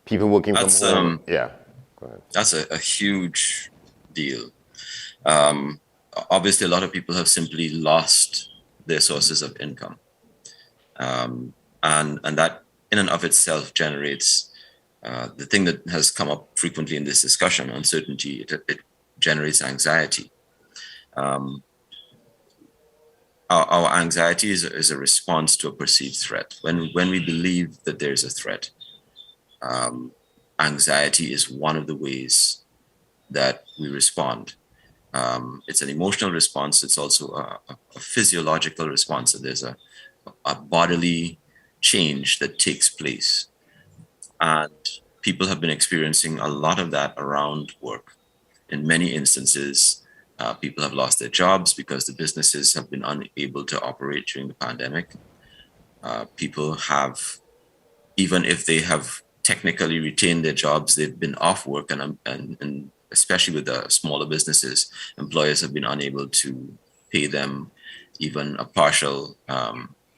People working from home. Yeah, go ahead. That's a huge deal. Obviously, a lot of people have simply lost their sources of income. And that in and of itself generates the thing that has come up frequently in this discussion, uncertainty. It generates anxiety. Our anxiety is a response to a perceived threat. When we believe that there's a threat, anxiety is one of the ways that we respond. It's an emotional response. It's also a physiological response. So there's a bodily change that takes place. And people have been experiencing a lot of that around work. In many instances, people have lost their jobs because the businesses have been unable to operate during the pandemic. People have, even if they have technically retained their jobs, they've been off work, and especially with the smaller businesses, employers have been unable to pay them even a partial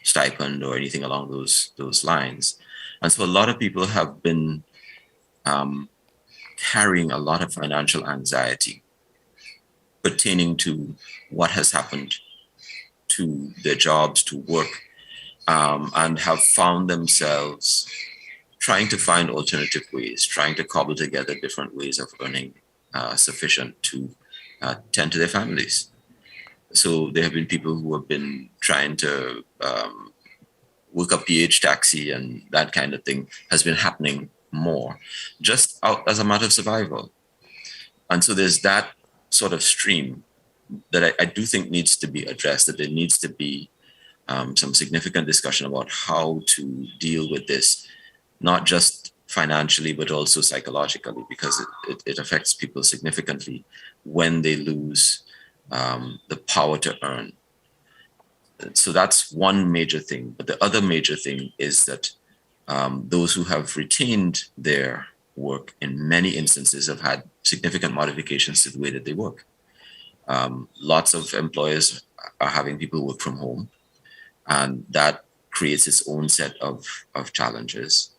stipend or anything along those lines. And so a lot of people have been carrying a lot of financial anxiety pertaining to what has happened to their jobs, to work, and have found themselves trying to find alternative ways, trying to cobble together different ways of earning sufficient to tend to their families. So there have been people who have been trying to work a PH taxi, and that kind of thing has been happening more, just out as a matter of survival. And so there's that sort of stream that I do think needs to be addressed, that there needs to be some significant discussion about how to deal with this, not just financially, but also psychologically, because it affects people significantly when they lose the power to earn. So that's one major thing. But the other major thing is that those who have retained their work in many instances have had significant modifications to the way that they work. Lots of employers are having people work from home, and that creates its own set of challenges.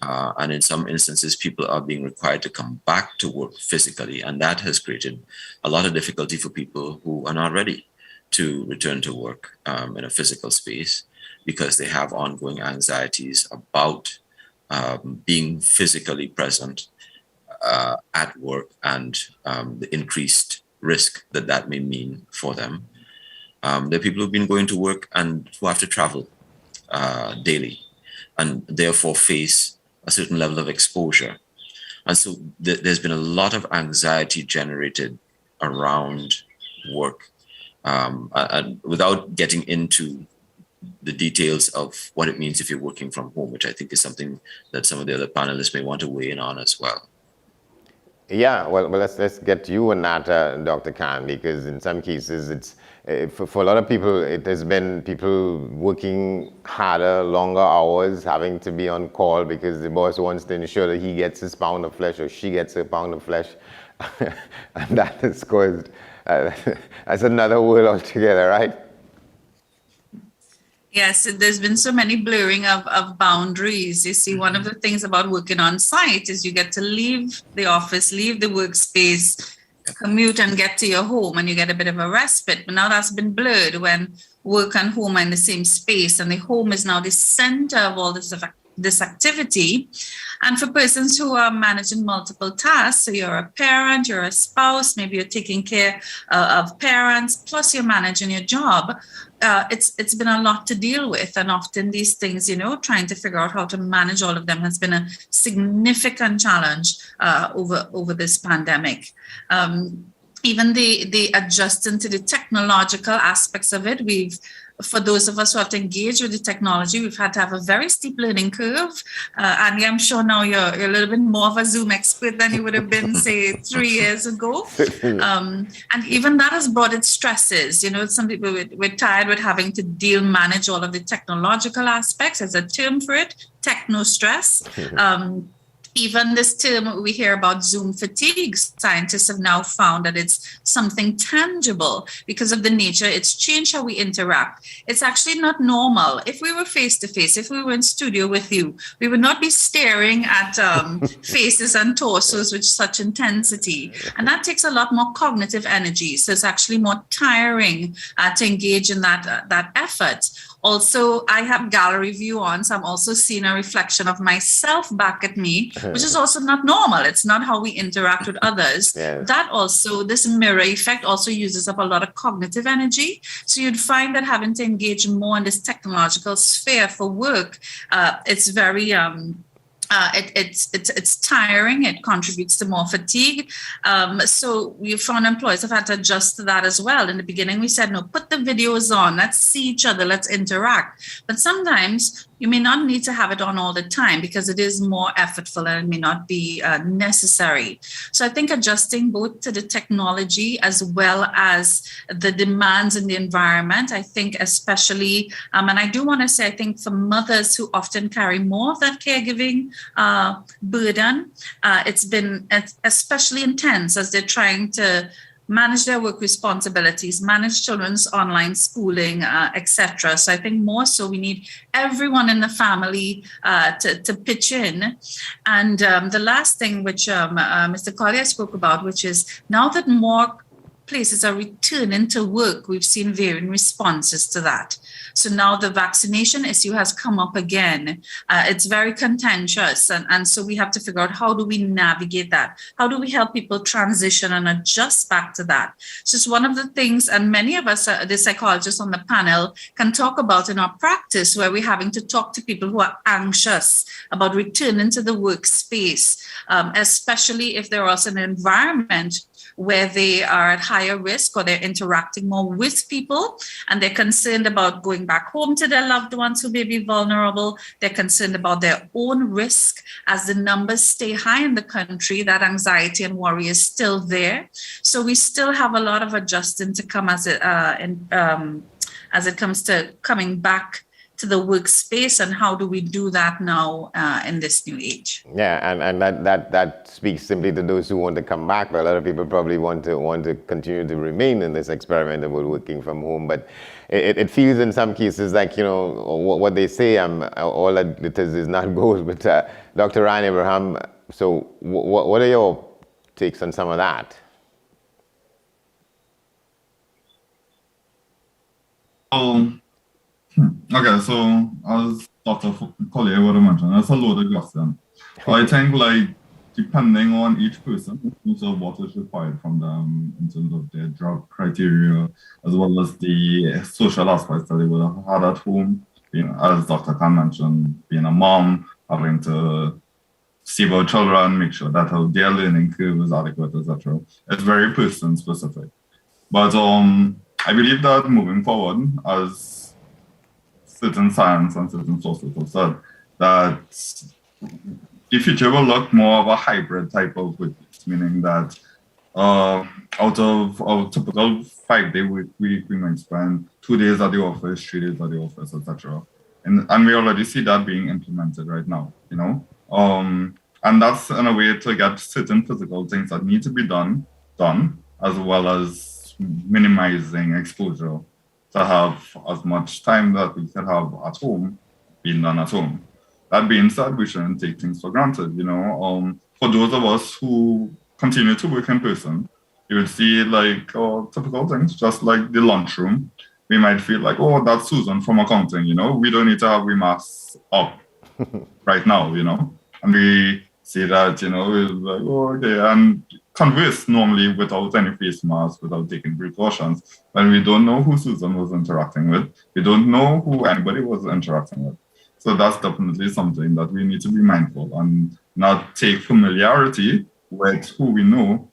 And in some instances, people are being required to come back to work physically, and that has created a lot of difficulty for people who are not ready to return to work in a physical space, because they have ongoing anxieties about being physically present at work, and the increased risk that that may mean for them. There are people who've been going to work and who have to travel daily, and therefore face a certain level of exposure. And so there's been a lot of anxiety generated around work. And without getting into the details of what it means if you're working from home, which I think is something that some of the other panelists may want to weigh in on as well. Yeah, well, let's get you on that, Dr. Khan, because in some cases it's for a lot of people, it has been people working harder, longer hours, having to be on call because the boss wants to ensure that he gets his pound of flesh or she gets her pound of flesh, and that has caused that's another world altogether, right? Yes, there's been so many blurring of boundaries. You see, one of the things about working on site is you get to leave the office, leave the workspace, commute and get to your home, and you get a bit of a respite. But now that's been blurred when work and home are in the same space, and the home is now the center of all this activity. And for persons who are managing multiple tasks, so you're a parent, you're a spouse, maybe you're taking care of parents, plus you're managing your job, it's been a lot to deal with. And often these things, trying to figure out how to manage all of them has been a significant challenge over this pandemic. Even the adjusting to the technological aspects of it, for those of us who have to engage with the technology, we've had to have a very steep learning curve. Andy, I'm sure now you're a little bit more of a Zoom expert than you would have been, say, 3 years ago. And even that has brought its stresses. Some people, we're tired with having to manage all of the technological aspects. There's a term for it, techno stress. Even this term we hear about Zoom fatigue, scientists have now found that it's something tangible because of the nature. It's changed how we interact. It's actually not normal. If we were face to face, if we were in studio with you, we would not be staring at faces and torsos with such intensity. And that takes a lot more cognitive energy. So it's actually more tiring to engage in that effort. Also, I have gallery view on, so I'm also seeing a reflection of myself back at me, which is also not normal. It's not how we interact with others. Yes. That also, this mirror effect also uses up a lot of cognitive energy. So you'd find that having to engage more in this technological sphere for work, it's very... it's tiring. It contributes to more fatigue. So we found employees have had to adjust to that as well. In the beginning, we said, no, put the videos on. Let's see each other. Let's interact. But sometimes you may not need to have it on all the time because it is more effortful and it may not be necessary. So I think adjusting both to the technology as well as the demands in the environment, I think especially, and I do want to say, I think for mothers who often carry more of that caregiving burden, it's been especially intense as they're trying to manage their work responsibilities, manage children's online schooling, etc. So I think more so we need everyone in the family to pitch in. And the last thing which Mr. Collier spoke about, which is now that more places are returning to work, we've seen varying responses to that. So now the vaccination issue has come up again. It's very contentious. And so we have to figure out how do we navigate that? How do we help people transition and adjust back to that? So it's one of the things, and many of us, the psychologists on the panel, can talk about in our practice where we're having to talk to people who are anxious about returning to the workspace, especially if they're also in an environment where they are at higher risk or they're interacting more with people and they're concerned about going back home to their loved ones who may be vulnerable. They're concerned about their own risk as the numbers stay high in the country. That anxiety and worry is still there. So we still have a lot of adjusting to come as it comes to coming back to the workspace, and how do we do that now in this new age? Yeah, and that speaks simply to those who want to come back. But a lot of people probably want to continue to remain in this experiment of working from home. But it feels in some cases like, you know, what they say, all that it is not gold. But Dr. Ryan Abraham, so what are your takes on some of that? Okay, so as Dr. Collier would have mentioned, that's a loaded question. I think, like, depending on each person, in terms of what is required from them, in terms of their job criteria, as well as the social aspects that they would have had at home, as Dr. Khan mentioned, being a mom, having to see about children, make sure that their learning curve is adequate, etc. It's very person specific. But I believe that moving forward, as certain science and certain sources have said, that the future will look more of a hybrid type of workplace, meaning that out of our typical 5-day work week, we might spend 2 days at the office, 3 days at the office, etc. And we already see that being implemented right now, you know. And that's in a way to get certain physical things that need to be done, as well as minimizing exposure, to have as much time that we can have at home being done at home. That being said, we shouldn't take things for granted, you know. For those of us who continue to work in person, you would see like typical things, just like the lunchroom. We might feel like, oh, that's Susan from accounting, you know. We don't need to have we masks up right now, you know. And we see that, you know, it's like, oh, okay, and converse normally without any face mask, without taking precautions. When we don't know who Susan was interacting with, we don't know who anybody was interacting with. So that's definitely something that we need to be mindful and not take familiarity with who we know.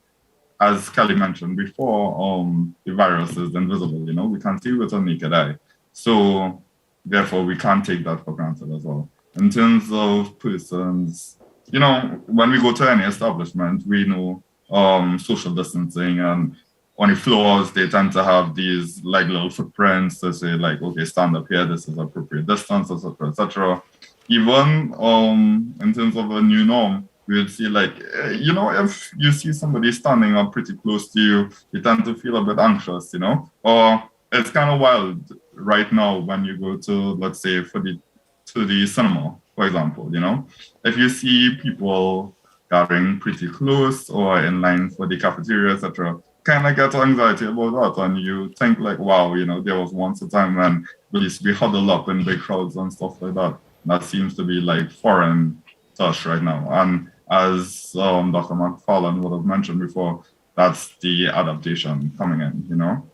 As Kelly mentioned before, the virus is invisible, you know, we can't see with our naked eye. So therefore we can't take that for granted as well. In terms of persons, you know, when we go to any establishment, we know social distancing, and on the floors, they tend to have these like little footprints to say like, okay, stand up here, this is appropriate distance, etc., etc. Even in terms of a new norm, we would see like, you know, if you see somebody standing up pretty close to you, you tend to feel a bit anxious, you know, or it's kind of wild right now when you go to, let's say, to the cinema, for example, you know, if you see people gathering pretty close or in line for the cafeteria, etc., kind of get anxiety about that, and you think like, wow, you know, there was once a time when we used to be huddled up in big crowds and stuff like that. That seems to be like foreign to us right now. And as Dr. McFarlane would have mentioned before, that's the adaptation coming in, you know,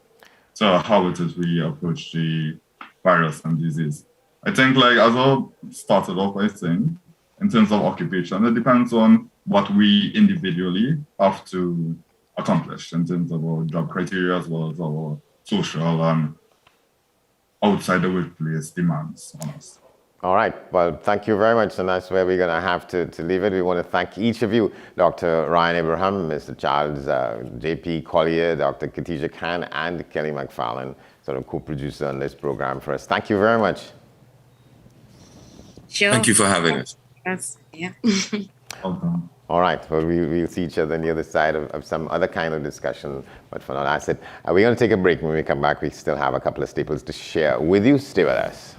so how it is we approach the virus and disease. I think, like, as I started off by saying, in terms of occupation, it depends on what we individually have to accomplish in terms of our job criteria, as well as our social and outside the workplace demands on us. All right. Well, thank you very much. And that's where we're going to have to leave it. We want to thank each of you, Dr. Ryan Abraham, Mr. Charles J.P. Collier, Dr. Khadija Khan, and Kelly McFarlane, sort of co-producer on this program for us. Thank you very much. Sure. Thank you for having us. Yes. Yeah. Welcome. All right. Well, we'll see each other on the other side of some other kind of discussion. But for now, that's it. We're going to take a break. When we come back, we still have a couple of staples to share with you. Stay with us.